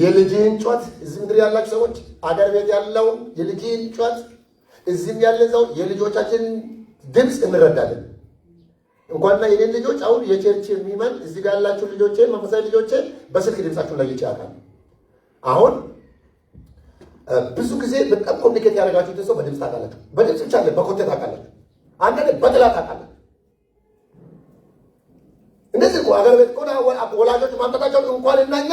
የልጅህን ጩኸት እዚህ ምድር ያላችሁ ሰዎች፣ አገር ቤት ያለውን የልጅህን ጩኸት፣ እዚህም ያለ ሰው የልጆቻችን ድምፅ እንረዳለን። እንኳንና የኔን ልጆች አሁን የቸርች የሚመን እዚህ ጋር ያላችሁ ልጆቼ፣ መንፈሳዊ ልጆቼ በስልክ ድምጻችሁን ላይ ይጫቃል። አሁን ብዙ ጊዜ በጣም ኮሚኒኬት ያደርጋችሁት ሰው በድምጽ ታውቃላችሁ። በድምጽ ብቻ አይደለም፣ በኮቴ ታውቃላችሁ። አንዳንዴ በጥላት ታውቃላችሁ። እንደዚህ እኮ አገር ቤት ቆና ወላጆች ማምጣታቸው እንኳን እናኛ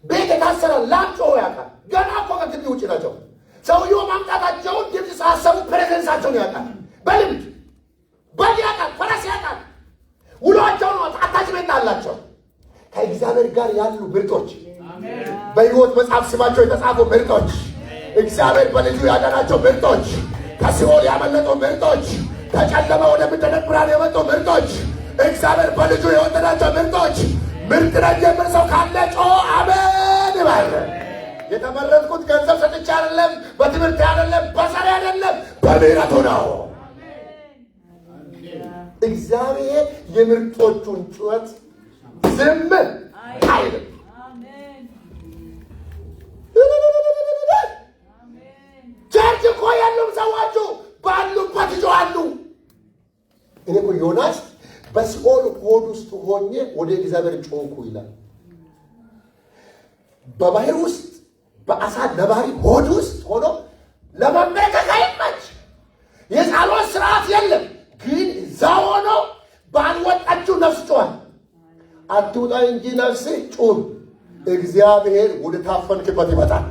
ቤት የታሰረ ላምጮ ያውቃል። ገና እኮ ከግቢ ውጭ ናቸው። ሰውየው ማምጣታቸውን ድምጽ ሳሰቡ ፕሬዘንሳቸውን ያውቃል። በልምድ በግ ያውቃል፣ ፈረስ ያውቃል። ውሏቸው ነው አታችመንት አላቸው። ከእግዚአብሔር ጋር ያሉ ምርጦች፣ በሕይወት መጽሐፍ ስማቸው የተጻፉ ምርጦች፣ እግዚአብሔር በልጁ ያዳናቸው ምርጦች፣ ከሲኦል ያመለጡ ምርጦች፣ ከጨለማ ወደ ምድር ብርሃን የመጡ ምርጦች፣ እግዚአብሔር በልጁ የወደዳቸው ምርጦች። ምርጥ ነኝ የሚል ሰው ካለ ጮህ አሜን ይበል። የተመረጥኩት ገንዘብ ሰጥቼ አይደለም፣ በትምህርት አይደለም፣ በሰሪ አይደለም፣ በምሕረቱ ነው። እግዚአብሔር የምርጦቹን ጩኸት ዝም አይልም። ቸርች እኮ የሉም ሰዎቹ፣ ባሉበት ይጮኻሉ። እኔ እኮ ዮናስ በሲኦል ሆድ ውስጥ ሆኜ ወደ እግዚአብሔር ጮኽኩ ይላል። በባህር ውስጥ በአሳ ነባሪ ሆድ ውስጥ ሆኖ ለመመለከት አይመች፣ የጸሎት ስርዓት የለም። ግን እዛ ሆኖ ባልወጣችሁ ነፍስ ጮኸ። አትውጣ እንጂ ነፍስ ጩህ፣ እግዚአብሔር ወደ ታፈንክበት ይመጣል።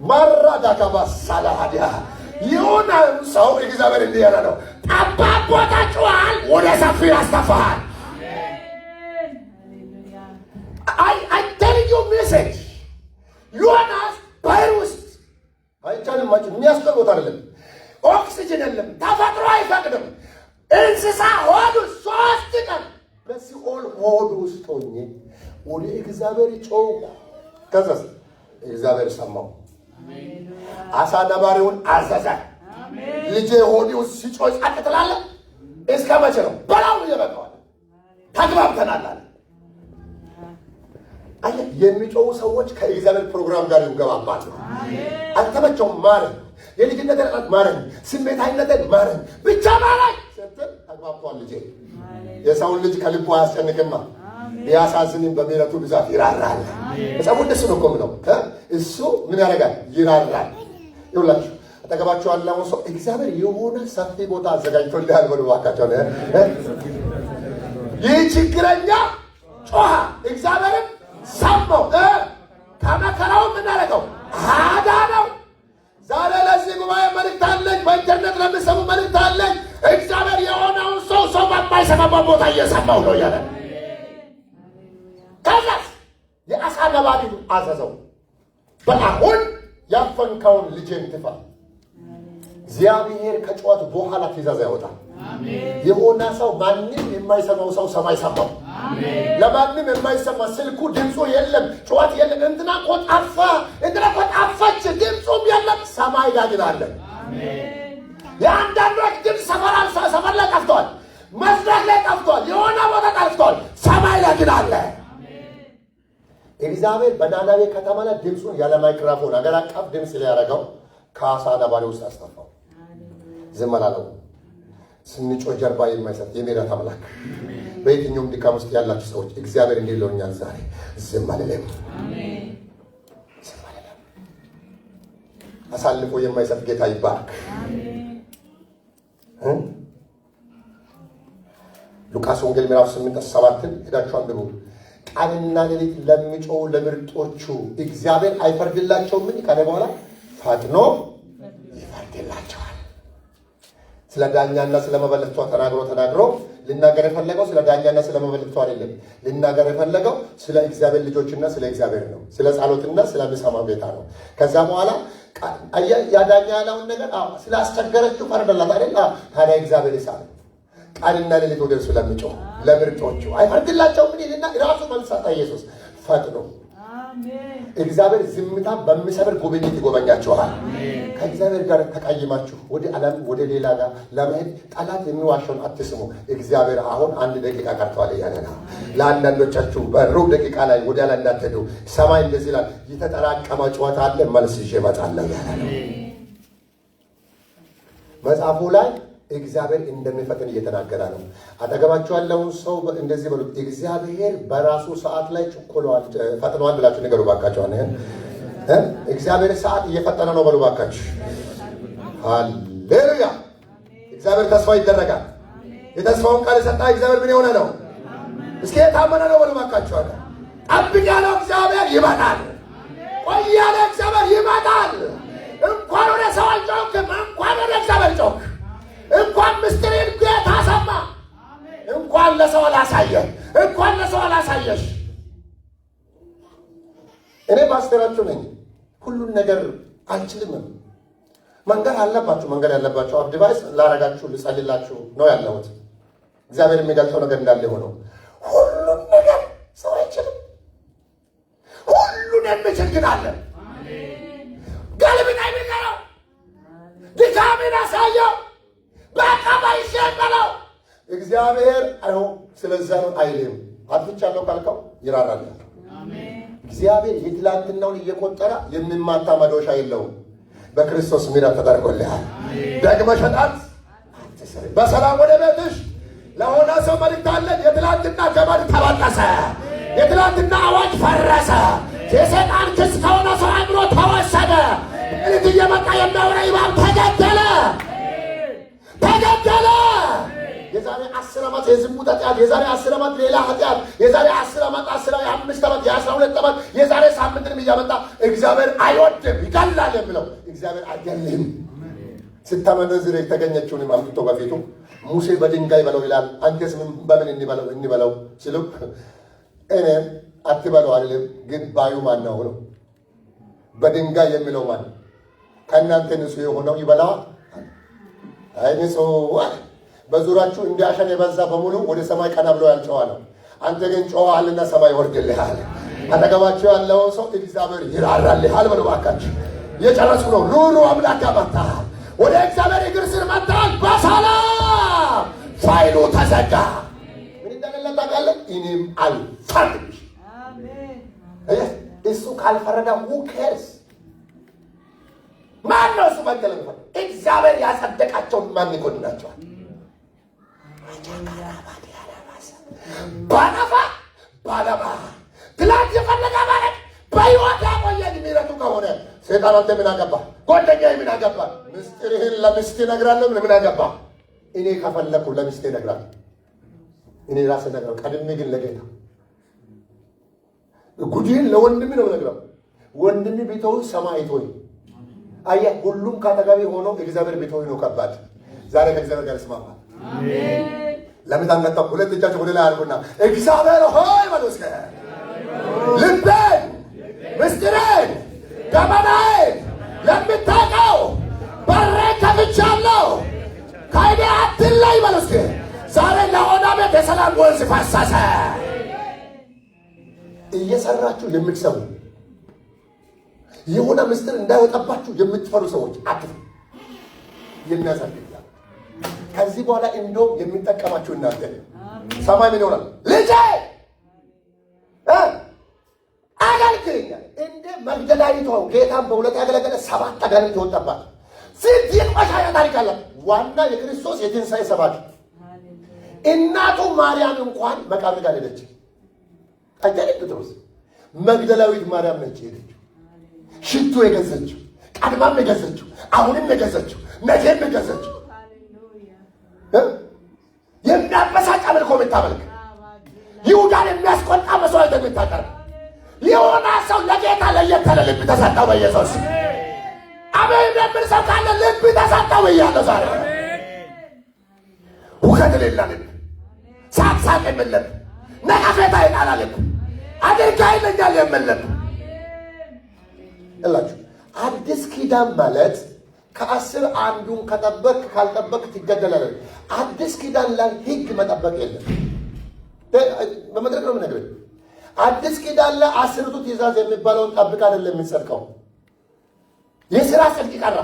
ማራዳካ ባሳላሃዲያ ይሁን ሰው እግዚአብሔር እንዲህ ያለ ነው። ጠባብ ቦታ ጮሃል፣ ወደ ሰፊ ያስተፋሃል። I tell you message ዮናስ ባህር ውስጥ አይቻልም ማለት የሚያስቀሩት አይደለም። ኦክሲጅን የለም፣ ተፈጥሮ አይፈቅድም። እንስሳ ሆዱ 3 ቀን በሲኦል ሆዱ ውስጥ ሆኜ ወደ እግዚአብሔር ጮኽኩ። ከዛስ እግዚአብሔር ሰማው። አሳ ነባሪውን አዘዘ። ልጄ ሆዱ ውስጥ ሲጮህ ጸጥ ትላለህ? እስከ መቼ ነው? በላው ይበቃዋል፣ ተግባብተናል አለ። አየ የሚጮሁ ሰዎች ከእግዚአብሔር ፕሮግራም ጋር ይገባባሉ። አልተመቸውም ማረኝ፣ የልጅነቴን ማረኝ፣ ስሜታዊነቴን ማረኝ፣ ብቻ ማረኝ ስትል ተግባብቷል። ልጄ የሰውን ልጅ ከልቡ አያስጨንቅማ፣ ቢያሳዝንም በምሕረቱ ብዛት ይራራል። መጽሐፉ እንደሱ ነው እኮ የምለው። እሱ ምን ያደርጋል? ይራራል። ይኸውላችሁ አጠገባችሁ ያለውን ሰው እግዚአብሔር የሆነ ሰፊ ቦታ አዘጋጅቶልሃል በሉ እባካችሁ። ይህ ችግረኛ ጮኸ፣ እግዚአብሔርም ሰማው። ከመከራው ምን አደረገው? አዳነው። ዛሬ ለዚህ ጉባኤ መልእክት አለኝ፣ በኢንተርኔት ለሚሰሙ መልእክት አለኝ። እግዚአብሔር የሆነውን ሰው በማይሰማበት ቦታ እየሰማው ነው እያለ ከዛስ የአሳ ነባሪው አዘዘው፣ በአሁን ያፈንከውን ልጄን ትፋ። እግዚአብሔር ከጩኸት በኋላ ትእዛዝ ያወጣል። የሆነ ሰው ማንም የማይሰማው ሰው ሰማይ ሰማው። ለማንም የማይሰማ ስልኩ ድምፁ የለም፣ ጩኸት የለም። እንትና እኮ ጠፋ፣ እንትና እኮ ጠፋች፣ ድምፁም የለም። ሰማይ ጋር ግን አለ። የአንዳንዶች ድምፅ ሰፈር ላይ ጠፍቷል፣ መስራት ላይ ጠፍቷል፣ የሆነ ቦታ ጠፍቷል። ሰማይ ላይ ግን አለ። እግዚአብሔር በናናዌ ከተማ ላይ ድምፁን ያለ ማይክሮፎን አገር አቀፍ ድምፅ ሊያደርገው ከአሳ ነባሪ ውስጥ አስጠፋው። ዝም አላለው። ስንጮህ ጀርባ የማይሰጥ የምሕረት አምላክ። በየትኛውም ድካም ውስጥ ያላችሁ ሰዎች እግዚአብሔር እንዲህ ይለኛል ዛሬ፣ ዝም አልልም። አሳልፎ የማይሰጥ ጌታ ይባርክ። ሉቃስ ወንጌል ምዕራፍ 8:7 ሄዳችሁ አንብቡ። ቀንና ሌሊት ለሚጮሁ ለምርጦቹ እግዚአብሔር አይፈርድላቸውም? ካለ በኋላ ፈጥኖ ይፈርድላቸዋል። ስለ ዳኛና ስለ መበለቷ ተናግሮ ሊናገር የፈለገው ስለ ዳኛና ስለ መበለቷ አይደለም። ሊናገር የፈለገው ስለ እግዚአብሔር ልጆችና ስለ እግዚአብሔር ነው። ስለ ጸሎትና ስለ ሚሰማው ጌታ ነው። ከዛ በኋላ ያ ዳኛ ያለውን ነገር ስላስቸገረችው ፈረደላት አይደል? ታዲያ እግዚአብሔር ይሳል ቀንና ሌሊት ወደ እርሱ ለሚጮህ ለምርጦቹ አይፈርድላቸውም እና ራሱ መልስ ሰጠ ኢየሱስ ፈጥኖ። እግዚአብሔር ዝምታ በሚሰብር ጉብኝት ይጎበኛችኋል። ከእግዚአብሔር ጋር ተቀይማችሁ ወደ ዓለም ወደ ሌላ ጋር ለመሄድ ጠላት የሚዋሸውን አትስሙ። እግዚአብሔር አሁን 1 ደቂቃ ቀርቷል እያለ ነው። ለአንዳንዶቻችሁ በሩብ ደቂቃ ላይ ወደ ላይ እንዳትሄዱ ሰማይ እንደዚህ ይላል፣ የተጠራቀመ ጩኸት አለ፣ መልስ ይዤ እመጣለሁ እያለ ነው። መጽሐፉ ላይ እግዚአብሔር እንደሚፈጥን እየተናገረ ነው። አጠገባችሁ ያለውን ሰው እንደዚህ በሉት፣ እግዚአብሔር በራሱ ሰዓት ላይ ፈጥኗል ብላችሁ ንገሩ ባካችሁ። እግዚአብሔር ሰዓት እየፈጠነ ነው በሉ ባካችሁ። ሃሌሉያ! እግዚአብሔር ተስፋ ይደረጋል። የተስፋውን ቃል የሰጣ እግዚአብሔር ምን የሆነ ነው? እስኪ የታመነ ነው በሉ ባካችሁ። ጠብቅ ያለው እግዚአብሔር ይመጣል። ቆይ ያለው እግዚአብሔር ይመጣል። እንኳን ወደ ሰው አልጮህም፣ እንኳን ወደ እግዚአብሔር ጮህ። እንኳን ምስጢርን ጌታ ሰማ። እንኳን ለሰው አላሳየህ፣ እንኳን ለሰው አላሳየሽ። እኔ ፓስተራችሁ ነኝ። ሁሉን ነገር አልችልም። መንገድ አለባችሁ። መንገድ ያለባችሁ አድቫይስ ላረጋችሁ ልጸልላችሁ ነው ያለሁት። እግዚአብሔር የሚገልጸው ነገር እንዳለ ሆነው ሁሉን ነገር ሰው አይችልም። ሁሉን የሚችል ግን አለ። ገልብጣ የሚቀረው ድካሜን አሳየው በቃ ባይሸበለው እግዚአብሔር አይሆ ስለዛ ነው አይልም። አጥፍቻለሁ ካልከው ይራራል። እግዚአብሔር የትላንትናውን እየቆጠረ የሚማታ መዶሻ የለውም። በክርስቶስ ምሕረት ተደርጎልሃል። ደግመሽ ሸጣት በሰላም ወደ ቤትሽ ለሆነ ሰው መልእክት አለን። የትላንትና ገመድ ተበጠሰ። የትላንትና አዋጅ ፈረሰ። የሰይጣን ክስ ከሆነ ሰው አእምሮ ተወሰደ። እልት እየመጣ የሚያወራ ይባል ተገደለ። የዛሬ 10 ዓመት የዝሙት ኃጢአት፣ የዛሬ 10 ዓመት ሌላ ኃጢአት፣ የዛሬ 10 ዓመት 5 ዓመት የ12 ዓመት የዛሬ ሳምንትንም እያመጣ እግዚአብሔር አይወድም ይገላል የሚለው እግዚአብሔር አይገልም። ስታመነዝር የተገኘችውንም አምጥቶ በፊቱ ሙሴ በድንጋይ በለው ይላል። አንተስ በምን እንበለው ሲሉ እኔ አትበለው አይደለም ግን ባዩ ማን ነው? በድንጋይ የሚለው ማን? ከእናንተ ንጹሕ የሆነው ይበላዋል። አይነሶ በዙሪያችሁ እንዲያሸን የበዛ በሙሉ ወደ ሰማይ ቀና ብሎ ያልጨዋ ነው። አንተ ግን ጨዋልና ሰማይ ወርድልሃል። አጠገባችሁ ያለውን ሰው እግዚአብሔር ይራራልሃል በሉ እባካችሁ። እየጨረሱ ነው። ኑሩ አምላክ ያመጣሃል። ወደ እግዚአብሔር እግር ስር መጥተሃል። በሰላም ፋይሉ ተዘጋ። ምን እንደገለጠ ታውቃለህ? እኔም አልፈርድም። እሱ ካልፈረደ who cares? ማን ነው እሱ በደለም? እግዚአብሔር ያጸደቃቸውን ማን ይጎድናቸዋል? ባለባ ትላንት የፈለገ ማለት በሕይወት ያቆየን ምሕረቱ ከሆነ ሰይጣን አንተ ምን አገባ? ጓደኛዬ ምን አገባ? ምስጢርህን ለሚስት እነግራለሁ። ምን አገባ? እኔ ከፈለኩ ለሚስት እነግራለሁ። እኔ ራሴ እነግራለሁ። ቀድሜ ግን ለጌታ ጉድህን ለወንድም ነው እነግራለሁ። ወንድም ቢተው ሰማይ ይተው። አየህ፣ ሁሉም ካጠገቤ ሆኖ እግዚአብሔር ቢተው ነው ከባድ። ዛሬ ከእግዚአብሔር ጋር እስማማ። አሜን። ለምን አንገጣ? ሁለት እጃችሁ ወደ ላይ አድርጉና እግዚአብሔር ሆይ በሉ እስከ ልቤን፣ ምስጢሬን፣ ገመናዬን ለምታውቀው በሬን ከፍቻለሁ። ከእኔ አትለይ በሉ እስከ ዛሬ ለሆነ ቤት የሰላም ወንዝ ፈሰሰ። እየሰራችሁ የምትሰሙ የሆነ ምስጢር እንዳይወጣባችሁ የምትፈሩ ሰዎች አትፍሩ። የሚያሳድግ ከዚህ በኋላ እንደውም የሚጠቀማችሁ እናንተ ሰማይ ምን ይሆናል? ልጄ አገልግለኛል። እንደ መግደላዊቷ ጌታን በሁለት ያገለገለ 7 አጋንንት የወጣባት ስንት የቆሻሻ ታሪክ አላት። ዋና የክርስቶስ የትንሣኤ ሰባኪ እናቱ ማርያም እንኳን መቃብር ጋር ሄደች። ጠንቀቅ ጴጥሮስ መግደላዊት ማርያም ነች ሄደችው። ሽቱ የገዘችው፣ ቀድማም የገዘችው፣ አሁንም የገዘችው፣ ነገም የገዘችው የሚያበሳጭ አምልኮ የምታመልክ ይሁዳን የሚያስቆጣ መስዋዕት የምታቀርብ የሆነ ሰው ለጌታ ለየት ያለ ልብ ተሰጠው በኢየሱስ። አሜን የሚል ሰው ካለ ልብ ተሰጠው ብያለሁ ዛሬ። ሁከት የሌለ ልብ፣ ሳቅ የሚል ልብ፣ ነቀፌታ የጣለ ልብ፣ አገልጋይ ይለኛል የሚል ልብ እላችሁ። አዲስ ኪዳን ማለት ከ10 አንዱን ከጠበቅ ካልጠበቅ ትገደላለህ። አዲስ ኪዳን ላይ ሕግ መጠበቅ የለም። በመድረክ ነው የምነግርህ። አዲስ ኪዳን ላይ 10ቱ ትእዛዝ የሚባለውን ጠብቅ አይደለም የሚጸድቀው። የሥራ ጽድቅ ቀረ።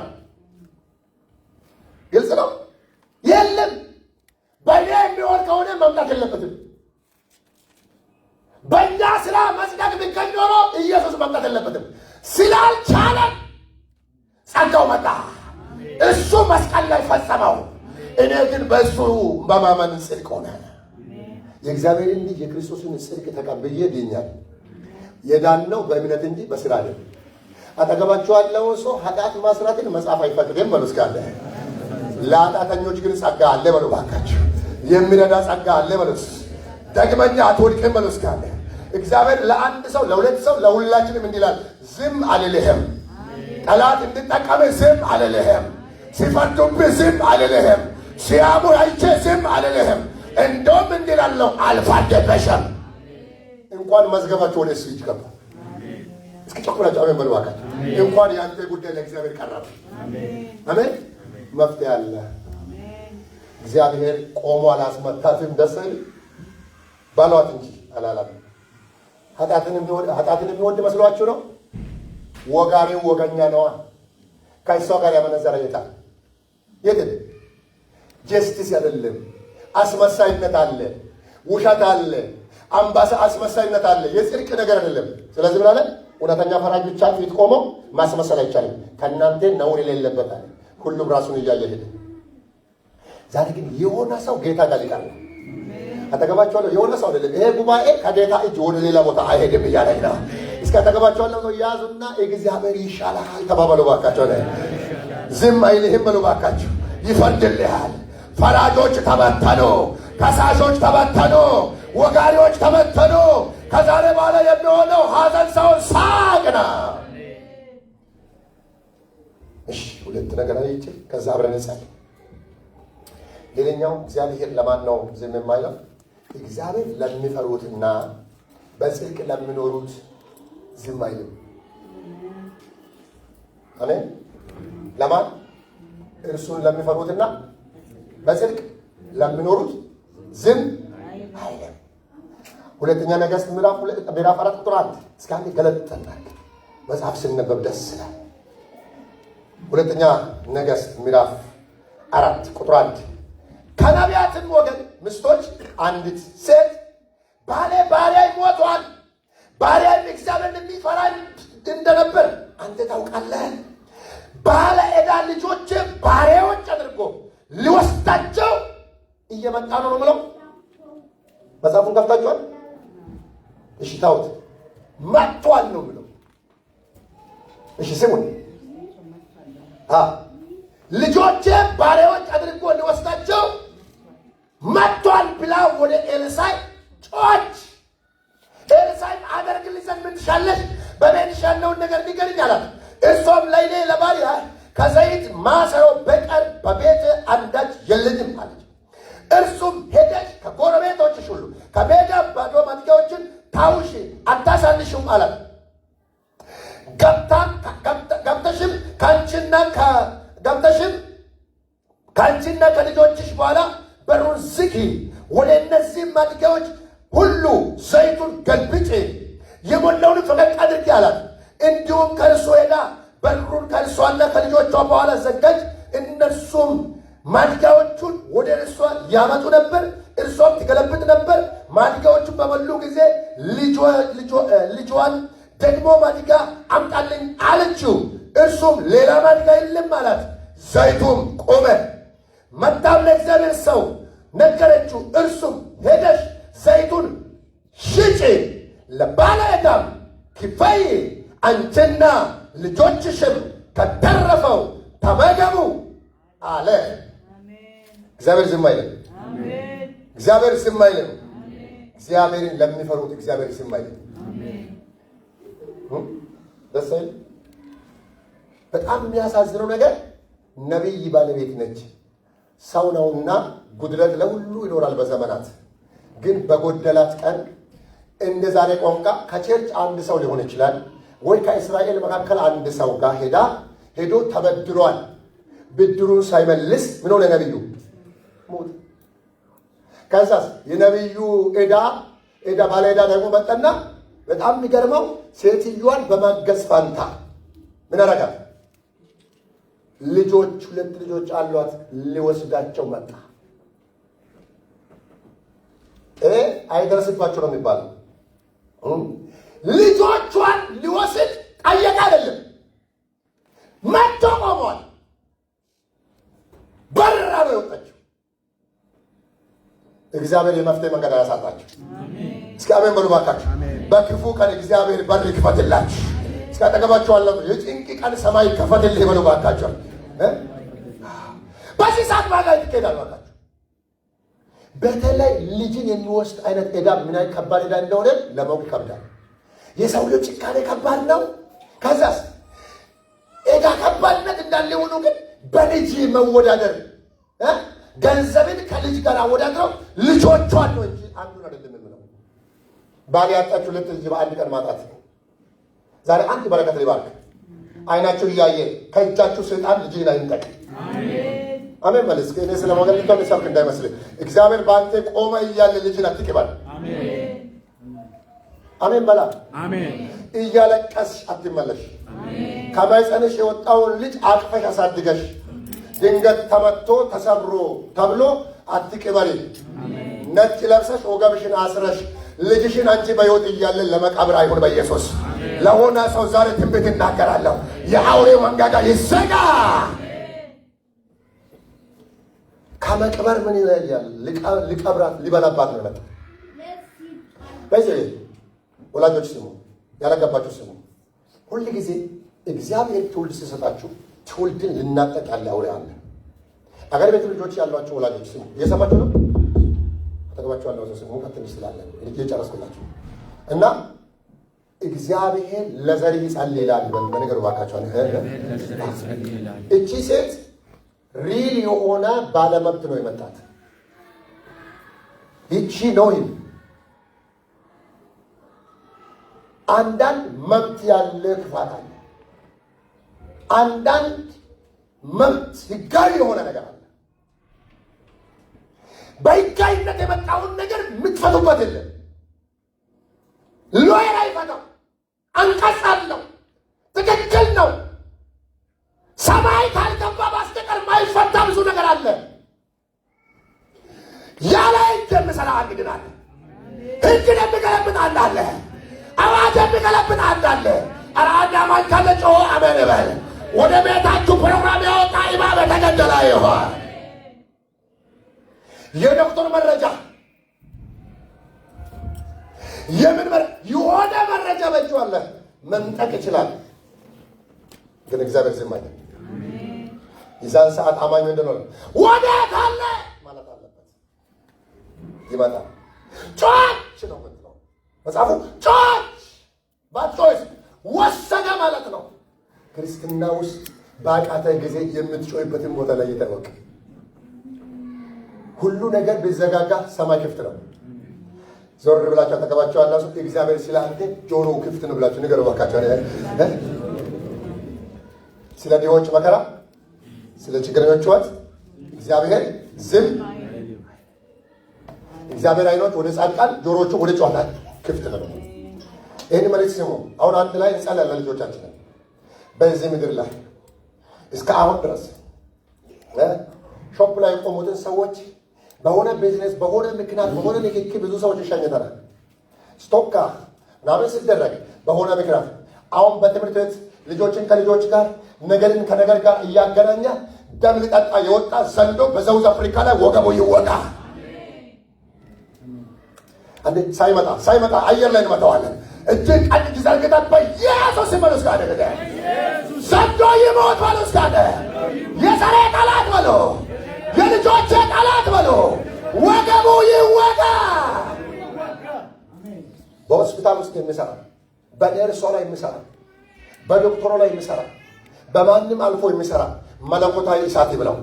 ግልጽ ነው። የለም በእኛ የሚሆን ከሆነ መምጣት የለበትም። በእኛ ሥራ መጽደቅ ቢገኝ ኖሮ ኢየሱስ መምጣት የለበትም። ስላልቻለ ጸጋው መጣ። እሱ መስቀል ላይ ፈጸመው። እኔ ግን በእሱ በማመን ጽድቅ ሆነ። የእግዚአብሔርን ልጅ የክርስቶስን ጽድቅ ተቀብዬ ድኛል። የዳነው በእምነት እንጂ በሥራ አይደለም። አጠገባችሁ ያለውን ሰው ኃጢአት ማስራትን መጽሐፍ አይፈቅድም በሉ እስኪ አለ። ለኃጢአተኞች ግን ጸጋ አለ በሉ ባካችሁ። የሚረዳ ጸጋ አለ በሉ። ደግመኛ አትወድቅም በሉ እስኪ አለ። እግዚአብሔር ለአንድ ሰው፣ ለሁለት ሰው፣ ለሁላችንም እንዲላል ዝም አልልህም። ጠላት እንድጠቀም ዝም አልልህም። ሲፈርዱብህ ዝም አልልህም። ሲያሙ አይቼ ዝም አልልህም። እንደውም እንዲላለሁ አልፋደበሽም። እንኳን መዝገባችሁ ወደ እሱ ይገባ። እስኪ ጨኩላችሁ አሜን በሉ እባካችሁ። እንኳን ያንተ ጉዳይ ለእግዚአብሔር ቀረበ። አሜን። መፍትሄ አለ። እግዚአብሔር ቆሞ አላስመታትም። ደስ አይል ባሏት እንጂ አላለም። ኃጢአትን የሚወድ መስሏችሁ ነው? ወጋሪው ወገኛ ነዋ። ከእሷ ጋር ያመነዘረ የታል? የት? ጀስቲስ አይደለም። አስመሳይነት አለ፣ ውሸት አለ፣ አምባሳ አስመሳይነት አለ። የጽድቅ ነገር አይደለም። ስለዚህ ምን አለ? እውነተኛ ፈራጅ ብቻ ፊት ቆሞ ማስመሰል አይቻልም። ከእናንተ ነውር የሌለበት አለ። ሁሉም ራሱን እያየ ሄደ። ዛሬ ግን የሆነ ሰው ጌታ ጋር ሊቀር ነው። አጠገባቸዋለሁ የሆነ ሰው አይደለም። ይሄ ጉባኤ ከጌታ እጅ ወደ ሌላ ቦታ አይሄድም እያለኝ ነው። እስከ አጠገባቸዋለሁ ሰው ያዙና እግዚአብሔር ይሻልሃል ተባባሉ ባካቸው። ዝም አይልህም በሉ ባካቸው። ይፈርድልሃል። ፈራጆች ተበተኑ፣ ከሳሾች ተበተኑ፣ ወጋሪዎች ተበተኑ። ከዛሬ በኋላ የሚሆነው ሐዘን ሳይሆን ሳቅ ነው። እሺ ሁለት ነገር አይቼ ከዛ አብረን እንጸልይ። ሌላኛው እግዚአብሔር ለማን ነው ዝም የማይለው? እግዚአብሔር ለሚፈሩትና በጽድቅ ለሚኖሩት ዝም አይልም። አሜን። ለማን? እርሱን ለሚፈሩትና በጽድቅ ለሚኖሩት ዝም አይልም። ሁለተኛ ነገሥት ምዕራፍ 4 ቁጥር 1 እስከ 1 ገለጠናል። መጽሐፍ ሲነበብ ደስ ይላል። ሁለተኛ ነገሥት ምዕራፍ 4 ቁጥር 1 ከነቢያትም ወገን ምስቶች አንዲት ሴት ባሪያ ሞቷል፣ ባሪያም እግዚአብሔርን የሚፈራ እንደነበር አንተ ታውቃለህ። ባለ ዕዳ ልጆች ባሪያዎች አድርጎ ሊወስዳቸው እየመጣ ነው ብለው መጽሐፉን ከፍታችኋል? እሺ ታውት መጥቷል ነው ብለው። እሺ ስሙን ልጆቼ ባሪያዎች አድርጎ ሊወስዳቸው መጥቷል ብላ ወደ ኤልሳዕ ጮኸች። ኤልሳዕ አደርግልኝ ዘንድ ምን ትሻለሽ? በቤትሽ ያለውን ነገር ንገሪኝ አላት። እርሷም ለእኔ ለባሪያ ከዘይት ማሰሮ በቀር በቤት አንዳች የለኝም አለች። እርሱም ሄደሽ ከጎረቤቶችሽ ሁሉ ከሜዳ ባዶ ማድጋዎችን ታውሺ አታሳንሽም አላት። ገብተሽም ከአንቺና ከልጆችሽ በኋላ በሩን ዝጊ፣ ወደ እነዚህ ማድጋዎች ሁሉ ዘይቱን ገልብጪ፣ የሞላውን ፈቀቅ አድርጊ አላት። እንዲሁም ከእርሱ ሄዳ በሩን ከእርሷና ከልጆቿ በኋላ ዘጋች። እነርሱም ማድጋዎቹን ወደ እርሷ ያመጡ ነበር፣ እርሷም ትገለብጥ ነበር። ማድጋዎቹን በሞሉ ጊዜ ልጇን ደግሞ ማድጋ አምጣልኝ አለችው። እርሱም ሌላ ማድጋ የለም አላት። ዘይቱም ቆመ። መጣም ለእግዚአብሔር ሰው ነገረችው። እርሱም ሄደሽ ዘይቱን ሽጪ፣ ለባለ ዕዳም ክፈይ፣ አንቺና ልጆችሽም ከተረፈው ተመገቡ አለ። እግዚአብሔር ዝም አይልም። እግዚአብሔር ዝም አይልም። እግዚአብሔርን ለሚፈሩት እግዚአብሔር ዝም አይልም። ደስ አይል። በጣም የሚያሳዝነው ነገር ነቢይ ባለቤት ነች፣ ሰው ነውና ጉድለት ለሁሉ ይኖራል በዘመናት። ግን በጎደላት ቀን እንደ ዛሬ ቋንቋ ከቸርች አንድ ሰው ሊሆን ይችላል ወይ ከእስራኤል መካከል አንድ ሰው ጋር ሄዶ ተበድሯል። ብድሩን ሳይመልስ ምን ሆነ? ነብዩ ሞት። ከዛስ የነብዩ ዕዳ ባለ ዕዳ ደግሞ መጣና በጣም የሚገርመው ሴትዮዋን በማገዝ ፋንታ ምን አደረጋት? ሁለት ልጆች አሏት፣ ሊወስዳቸው መጣ። አይደርስባቸው ነው የሚባለው። ልጆቿን ሊወስድ ጠየቀ አይደለም፣ መጥቶ ቆሟል። በራ ነው የወጣችው። እግዚአብሔር የመፍትሄ መንገድ አያሳጣችሁ። እስኪ አሜን በሉ ባካችሁ። በክፉ ቀን እግዚአብሔር በር ይክፈትላችሁ። እስኪ አጠገባችሁ አለው የጭንቅ ቀን ሰማይ ይከፈትልህ በሉ ባካችሁ። በዚህ ሰዓት ባላይ ትኬዳል ባካችሁ። በተለይ ልጅን የሚወስድ አይነት ዕዳ ምን አይነት ከባድ ዕዳ እንደሆነ ለማወቅ ይከብዳል። የሰው ልጅ ጭካኔ ከባድ ነው። ከዛስ ዕዳ ከባድነት እንዳለ ሆኖ ግን በልጅ መወዳደር ገንዘብን ከልጅ ጋር አወዳድረው ልጆቿን ነው እንጂ አንዱን አይደለም የምለው። ባል ያጣችሁ ሁለት ልጅ በአንድ ቀን ማጣት ዛሬ አንድ በረከት ሊባርክ አይናችሁ እያየ ከእጃችሁ ሰይጣን ልጅን አይንጠቅ። አሜን በል እስኪ። እኔ ስለማገልግል ተሰብክ እንዳይመስል እግዚአብሔር በአንተ ቆመ እያለ ልጅን አትቅበል። አሜን በላ። አሜን። እያለቀስሽ አትመለሽ። ከማይጸንሽ የወጣውን ልጅ አቅፈሽ አሳድገሽ ድንገት ተመቶ ተሰብሮ ተብሎ አትቅበሪ። ነጭ ለብሰሽ ወገብሽን አስረሽ ልጅሽን አንቺ በሕይወት እያለን ለመቃብር አይሁን በኢየሱስ። ለሆነ ሰው ዛሬ ትንቢት እናገራለሁ። የአውሬው መንጋጋ ይዘጋ። ከመቅበር ምን ይለያል? ሊቀብራት ሊበላባት ነው የመጣው። በዚህ ወላጆች ስሙ፣ ያላገባችሁ ስሙ። ሁል ጊዜ እግዚአብሔር ትውልድ ሲሰጣችሁ ትውልድን ልናጠቅ ያለ አውሬ አለ። አገር ቤት ልጆች ያሏቸው ወላጆች ስሙ። እየሰማችሁ ነው? አጠገባችሁ ያለው ሰው ስሙ። ከትንሽ ስላለ እየጨረስኩላችሁ እና እግዚአብሔር ለዘር ይጸልይ ይላል። በነገሩ ባካችሁ እቺ ሴት ሪል የሆነ ባለመብት ነው የመጣት። ይቺ ነው አንዳንድ መብት ያለ ክፋት አለ። አንዳንድ መብት ህጋዊ የሆነ ነገር አለ። በህጋዊነት የመጣውን ነገር የምትፈቱበት የለም። ሎየር አይፈታው። አንቀጽ አለው። ትክክል ነው። ሰማይ ካልገባ በስተቀር ማይፈታ ብዙ ነገር አለ። ያለ ህግ የሚሰራ አንድ ግን አለ። ህግን የሚገለብጥ አንድ አለ። አዋጅ የሚገለብጥ አንድ አለ። ኧረ አንድ አማኝ ካለ ጮሆ አሜን በል። ወደ ቤታችሁ ፕሮግራም ያወጣ ኢማም የተገደለ ይሆን። የዶክተር መረጃ የሆነ መረጃ በእጁ አለ፣ መንጠቅ ይችላል። ግን እግዚአብሔር ዝም አይልም። የዛን ሰዓት አማኝ ምንድን ነው? ወዴት አለ ማለት አለበት። ይመጣል። ጮች ነው ምትለው መጽሐፉ። ጮች ባጮች ወሰደ ማለት ነው። ክርስትና ውስጥ በአቃተ ጊዜ የምትጮይበትን ቦታ ላይ ይተወቅ። ሁሉ ነገር ቢዘጋጋ ሰማይ ክፍት ነው። ዞር ብላችሁ አጠገባችሁ ያለው ሰው እግዚአብሔር ስለ አንተ ጆሮ ክፍት ነው ብላችሁ ንገሩ ባካችሁ። ስለ ድሆች መከራ፣ ስለ ችግረኞች ሕይወት እግዚአብሔር ዝም። እግዚአብሔር አይኖች ወደ ጻድቃን፣ ጆሮቹ ወደ ጨዋታ ክፍት ነው። ይህን መልእክት ስሙ። አሁን አንድ ላይ እንጸልያለን ለልጆቻችን። በዚህ ምድር ላይ እስከ አሁን ድረስ ሾፕ ላይ የቆሙትን ሰዎች በሆነ ቢዝነስ፣ በሆነ ምክንያት፣ በሆነ ንክኪ ብዙ ሰዎች ይሸኝተናል። ስቶካ ምናምን ሲደረግ በሆነ ምክንያት አሁን በትምህርት ቤት ልጆችን ከልጆች ጋር ነገርን ከነገር ጋር እያገናኘ ደም ሊጠጣ የወጣ ዘንዶ በሳውዝ አፍሪካ ላይ ወገቡ ይወጋ። አንዴ ሳይመጣ አየር ላይ እንመታዋለን። እጅን ቀኝ ዘርግተን በኢየሱስ ሲመለስ ጋር ደገደ ዘንዶ ይሞት ባሉስ ጋር የዘሬ ጠላት በሎ የልጆቼ ጠላት በሎ ወገቡ ይወጋ። በሆስፒታል ውስጥ የሚሰራ በነርሷ ላይ የሚሰራ በዶክተሯ ላይ የሚሰራ በማንም አልፎ የሚሰራ መለኮታዊ እሳት ይብላው።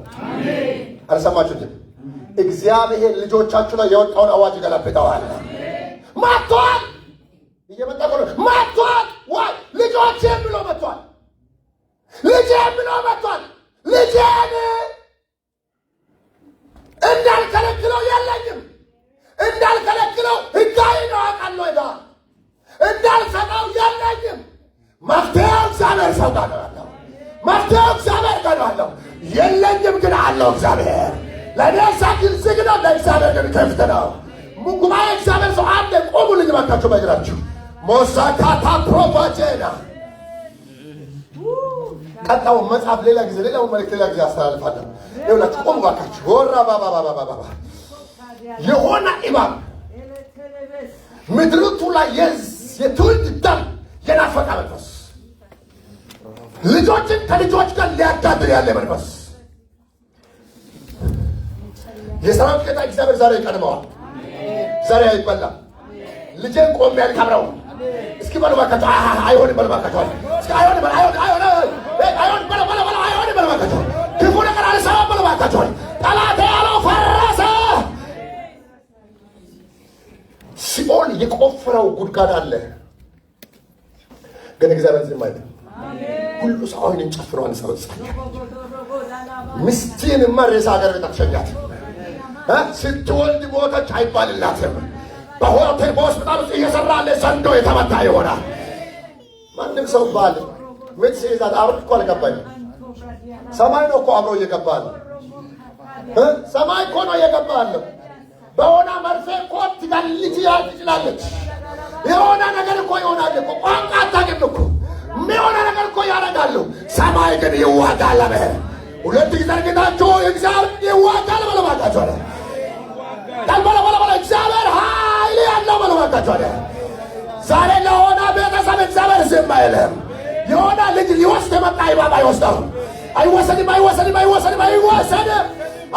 አልሰማችሁትም? እግዚአብሔር ልጆቻችሁ ላይ የወጣውን አዋጅ ይገለብጠዋል። መጥቷል፣ እየመጣ ነው። መጥቷል። ዋይ ልጆቼን ብሎ መጥቷል። ልጄን ብሎ መጥቷል። ልጄን እንዳልከለክለው የለኝም። እንዳልከለክለው ሕጋዊ ነው አውቃለሁ። እንዳልሰጠው የለኝም። መፍትሄው እግዚአብሔር ሰው ጋር ነው ያለው። መፍትሄው እግዚአብሔር ጋር ነው ያለው። የለኝም ግን አለው እግዚአብሔር። ለእኔ ግን ዝግ ነው፣ ለእግዚአብሔር ግን ክፍት ነው። ጉባኤ እግዚአብሔር ሰው አንዴ ቆሙ ልኝ ባካችሁ በእግራችሁ። ሞሳካታ ፕሮቫጄና ቀጣው መጽሐፍ ሌላ ጊዜ ሌላው መልእክት ሌላ ጊዜ አስተላልፋለሁ። ይኸውላችሁ ቆሙ ባካችሁ። ወራ ባባ የሆነ እባብ ምድሪቱ ላይ የትውልድ ደም የናፈቀ መንፈስ ልጆችን ከልጆች ጋር ሊያጋድል ያለ መንፈስ የሰራዊት ጌታ እግዚአብሔር ዛሬ ይቀድመዋል። ዛሬ አይበላም። ልጄን ቆሜ ያልከብረው እስኪ በሉ ባካችሁ። አይሆንም በሉ ባካችሁ። እስኪ አይሆንም በሉ ባካችሁ። ክፉ ነገር አልሰማም በሉ ባካችሁ። ጠላቴ ያለው ፈረሰ። ሲኦል የቆፈረው ጉድጓድ አለ፣ ግን እግዚአብሔር ዝም አይልም። ሁሉ ሰው አይንን ጨፍኖ አንሰበሰበ። ምስኪንማ ሬሳ ሀገር ቤት አትሸኛት። ስትወልድ ሞተች አይባልላትም። በሆቴል በሆስፒታል ውስጥ እየሰራ ያለ ዘንዶ የተመታ ይሆናል። ማንም ሰው ባል ምጥ ሲይዛት አብሮ እኮ አልገባኝም። ሰማይ ነው እኮ አብሮ እየገባ ነው። ሰማይ እኮ ነው እየገባ ያለው። በሆነ መርፌ እኮ ትጋልጅ ትችላለች። የሆነ ነገር እኮ ይሆናል እኮ። ቋንቋ አታውቅም እኮ። የሆነ ነገር እኮ ያደርጋሉ። ሰማይ ግን ይዋጋል። አለ ሁለት ጊዜ አርግታችሁ እግዚአብሔር ይዋጋል በለባካችሁ አለ። በለ እግዚአብሔር ኃይል ያለው በለባካችሁ አለ። ዛሬ ለሆነ ቤተሰብ እግዚአብሔር ዝም አይልም። የሆነ ልጅ ሊወስድ የመጣ እባብ አይወስደውም።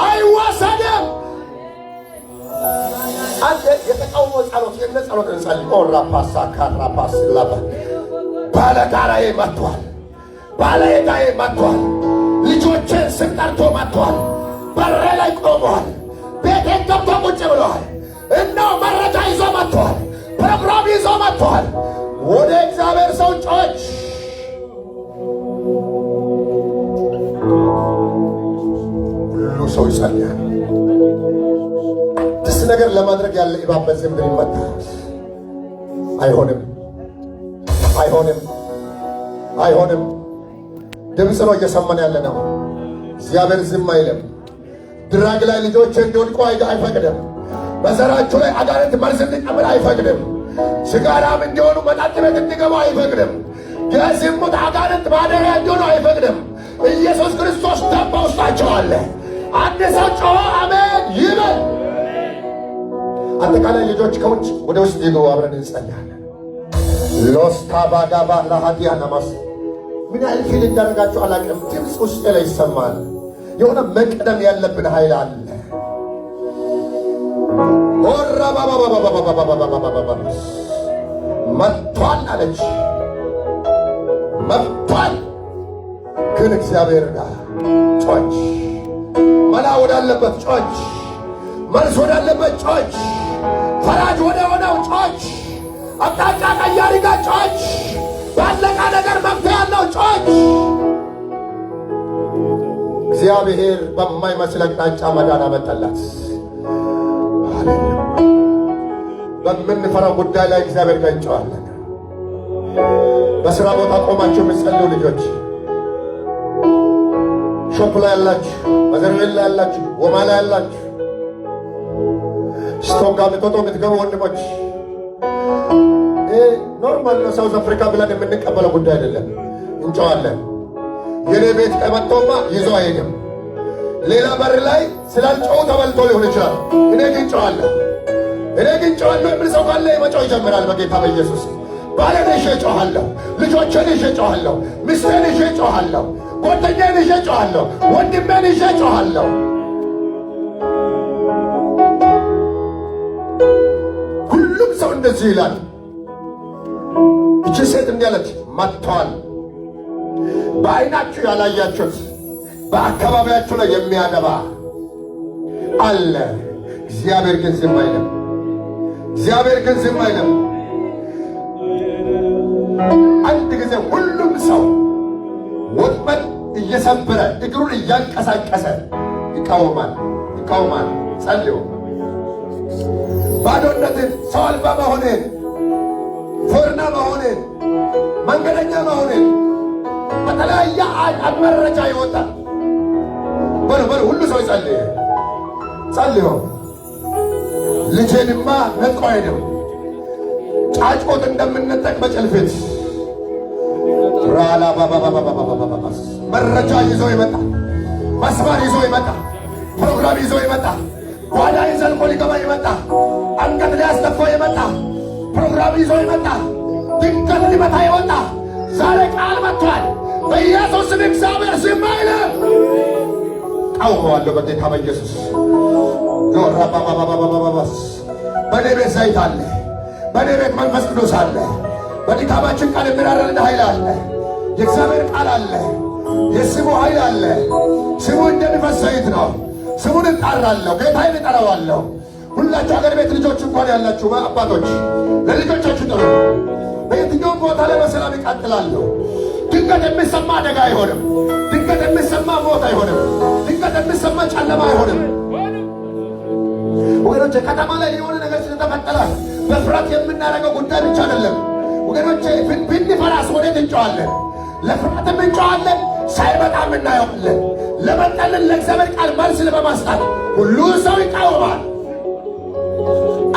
አይወሰድም። አንተ የተቃውሞ ጸሎት የነ ጸሎት እንጸልይ። ኦራፓሳ ካራፓስ ላባ ባለጋራዬ መጥቷል። ባለዕዳዬ መጥቷል። ልጆቼን ስም ጠርቶ መጥቷል። በሬ ላይ ቆመዋል። ቤቴን ገብቶ ቁጭ ብለዋል። እነሆ መረጃ ይዞ መጥቷል። ፕሮግራም ይዞ መጥቷል። ወደ እግዚአብሔር ሰው ጮች ሁሉ ሰው ይጸልያል። አዲስ ነገር ለማድረግ ያለ እባብ በዚህ ምድር ይመታል። አይሆንም። ድምፅ ነው እየሰማን ያለ ነው። እግዚአብሔር ዝም አይልም። ድራግ ላይ ልጆች እንዲወድቁ አይፈቅድም። በዘራቸው ላይ አጋንንት መርዝ እንዲቀምር አይፈቅድም። ስጋራም እንዲሆኑ መጠጥ ቤት እንዲገቡ አይፈቅድም። የዝሙት አጋንንት ማደሪያ እንዲሆኑ አይፈቅድም። ኢየሱስ ክርስቶስ ደም በውስጣቸው አለ። አንድ ሰው ጮኸ አሜን ይበል። አጠቃላይ ልጆች ከውጭ ወደ ውስጥ ይገቡ። አብረን እንጸልያለን። ሎስታ ባጋባ ለሃዲያ ነማስ ምን ያህል ፊል እንዳደረጋችሁ አላውቅም። ድምፅ ውስጤ ላይ ይሰማል። የሆነ መቅደም ያለብን ኃይል አለ። መጥቷል አለች። መጥቷል ግን እግዚአብሔር ጋር ጮች፣ መላ ወዳለበት ጮች፣ መልስ ወዳለበት ጮች፣ ፈራጅ ወደ ሆነው ጮች፣ አቅጣጫ ቀያሪ ጋር ጮች፣ ባለቃ ነገር መፍትሄ ያለው ጮች። እግዚአብሔር በማይመስል አቅጣጫ መዳን አመጣላት። በምንፈራው ጉዳይ ላይ እግዚአብሔር ጋር እንጨዋለን። በሥራ ቦታ ቆማችሁ የምትጸልዩ ልጆች፣ ሾፕ ላይ ያላችሁ፣ በዘርቤል ላይ ያላችሁ፣ ወማ ላይ ያላችሁ፣ ስቶንጋ ምቶቶ የምትገቡ ወንድሞች፣ ኖርማል ነው። ሳውዝ አፍሪካ ብለን የምንቀበለው ጉዳይ አይደለም። እንጨዋለን። የኔ ቤት ከመጣውማ ይዞ አይሄድም። ሌላ በር ላይ ስላልጨው ተበልቶ ሊሆን ይችላል። እኔ ግን ጨዋለሁ የሚል ሰው ካለ መጫው ይጀምራል። በጌታ በኢየሱስ ባሌን ይዤ ጮኻለሁ፣ ልጆቼን ይዤ ጮኻለሁ፣ ሚስቴን ይዤ ጮኻለሁ፣ ጓደኛዬን ይዤ ጮኻለሁ፣ ወንድሜን ይዤ ጮኻለሁ። ሁሉም ሰው እንደዚህ ይላል። እቺ ሴት እንዲህ አለች፣ መጥቷል። በዓይናችሁ ያላያችሁት በአካባቢያችሁ ላይ የሚያገባ አለ። እግዚአብሔር ግን ዝም አይልም። እግዚአብሔር ግን ዝም አይልም። አንድ ጊዜ ሁሉም ሰው ወጥመድ እየሰበረ እግሩን እያንቀሳቀሰ ይቃወማል። ጸልዩ። ባዶነትን፣ ሰው አልባ መሆንን፣ ፎርና መሆንን፣ መንገደኛ መሆንን በተለያየ መረጃ ይወጣል። በሉ ሁሉ ሰው ጸልዮ ልጄንማ ነጥቆ አይደው ጫጮት እንደምንጠቅ በጭልፊት ራላ መረጃ ይዞ ይመጣ፣ መስመር ይዞ ይመጣ፣ ፕሮግራም ይዞ ይመጣ፣ ጓዳ ዘልቆ ሊገባ ይመጣ፣ አንገት ሊያስደፋ ይመጣ፣ ፕሮግራም ይዞ ይመጣ፣ ድንገት ሊመታ ይወጣ። ዛሬ ቃል መጥቷል። በኢየሱስ ስም እግዚአብሔር ዝም አይልም። ቃወመዋለሁ በጌታ በኢየሱስ። በእኔ ቤት ዘይት አለ። በእኔ ቤት መንፈስ ቅዱስ አለ። በድካማችን ቃል የሚራራልን ኃይል አለ። የእግዚአብሔር ቃል አለ። የስሙ ኃይል አለ። ስሙ እንደሚፈስ ዘይት ነው። ስሙን እጣራለሁ። ጌታዬን እጠራዋለሁ። ሁላችሁ አገር ቤት ልጆች እንኳን ያላችሁ አባቶች ለልጆቻችሁ ጥሩ። በየትኛውም ቦታ ላይ በሰላም ይቀጥላለሁ። ድንገት የሚሰማ አደጋ አይሆንም። ድንገት የሚሰማ ሞት አይሆንም። ድንገት የሚሰማ ጨለማ አይሆንም። ወገኖቼ ከተማ ላይ የሆነ ነገር ስለተፈጠረ በፍርሃት የምናደርገው ጉዳይ ብቻ አይደለም። ወገኖቼ ብንፈራስ ወዴት እንጨዋለን? ለፍርሃትም እንጨዋለን፣ ሳይመጣም እናየዋለን። ለመጣልን ለእግዚአብሔር ቃል መልስ በማስጣት ሁሉ ሰው ይቃወማል።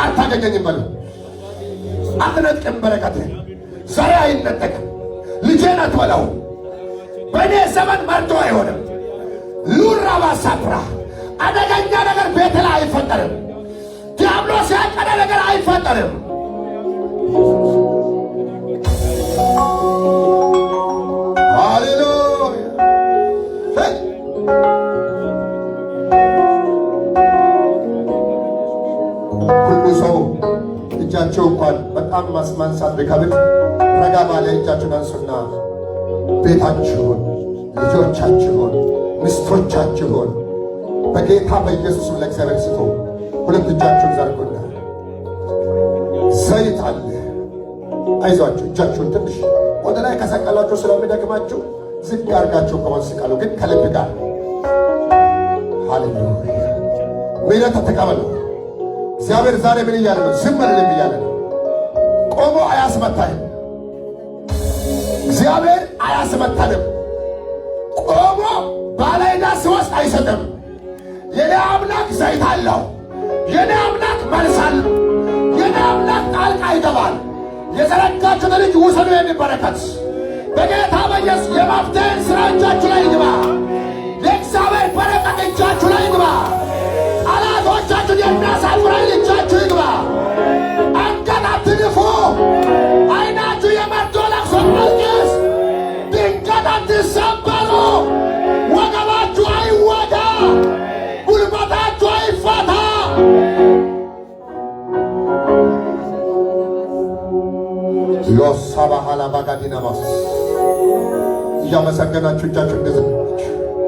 አታገኘኝም በሉ። አትነጥቅም። በረከት ዛሬ አይነጠቅም። ልጄን አትበላው። በእኔ ዘመን መርዶ አይሆንም። ሉራ ባሳፕራ አደገኛ ነገር ቤት ላይ አይፈጠርም። ዲያብሎስ ያቀደ ነገር አይፈጠርም። ሃሌሉያ። ሁሉ ሰው እጃቸው እንኳን በጣም ማንሳት ቢከብድ ረጋ ባለ እጃችሁን አንሱና ቤታችሁን፣ ልጆቻችሁን፣ ሚስቶቻችሁን በጌታ በኢየሱስም ለእግዚአብሔር ስጡ። ሁለት እጃችሁን ዘርጉና ዘይት አለ። አይዟችሁ። እጃችሁን ትንሽ ወደ ላይ ከሰቀላችሁ ስለሚደክማችሁ ዝቅ አድርጋችሁ ከሆን ስቀሉ፣ ግን ከልብ ጋር። ሃሌሉያ። ምሕረት ተቀበሉ። እግዚአብሔር ዛሬ ምን እያለ ነው? ዝም በልልም እያለ ነው። ቆሞ አያስመታንም። እግዚአብሔር አያስመታንም። ቆሞ ባለዕዳ ሲወስድ አይሰጥም። የኔ አምላክ ዘይት አለው። የኔ አምላክ መልስ አለው። የኔ አምላክ ጣልቃ ይገባል። የዘረጋችሁትን እጅ ውሰዱ። የሚበረከት በጌታ በኢየሱስ የመፍትሄን ሥራ እጃችሁ ላይ ይግባ። የእግዚአብሔር በረከት እጃችሁ ላይ ይግባ። ጠላቶቻችሁን የሚያሳፍር ኃይል እጃችሁ ይግባ። አንገት አትድፉ። ዓይናችሁ የመርዶ ለቅሶ አልቅስ። ድንገት አትሰበሩ። ወገባችሁ አይወጋ። ጉልበታችሁ አይፈታ። ዮሳባሃላ ባጋዲናማስ እያመሰገናችሁ እጃችሁ እንደዚህ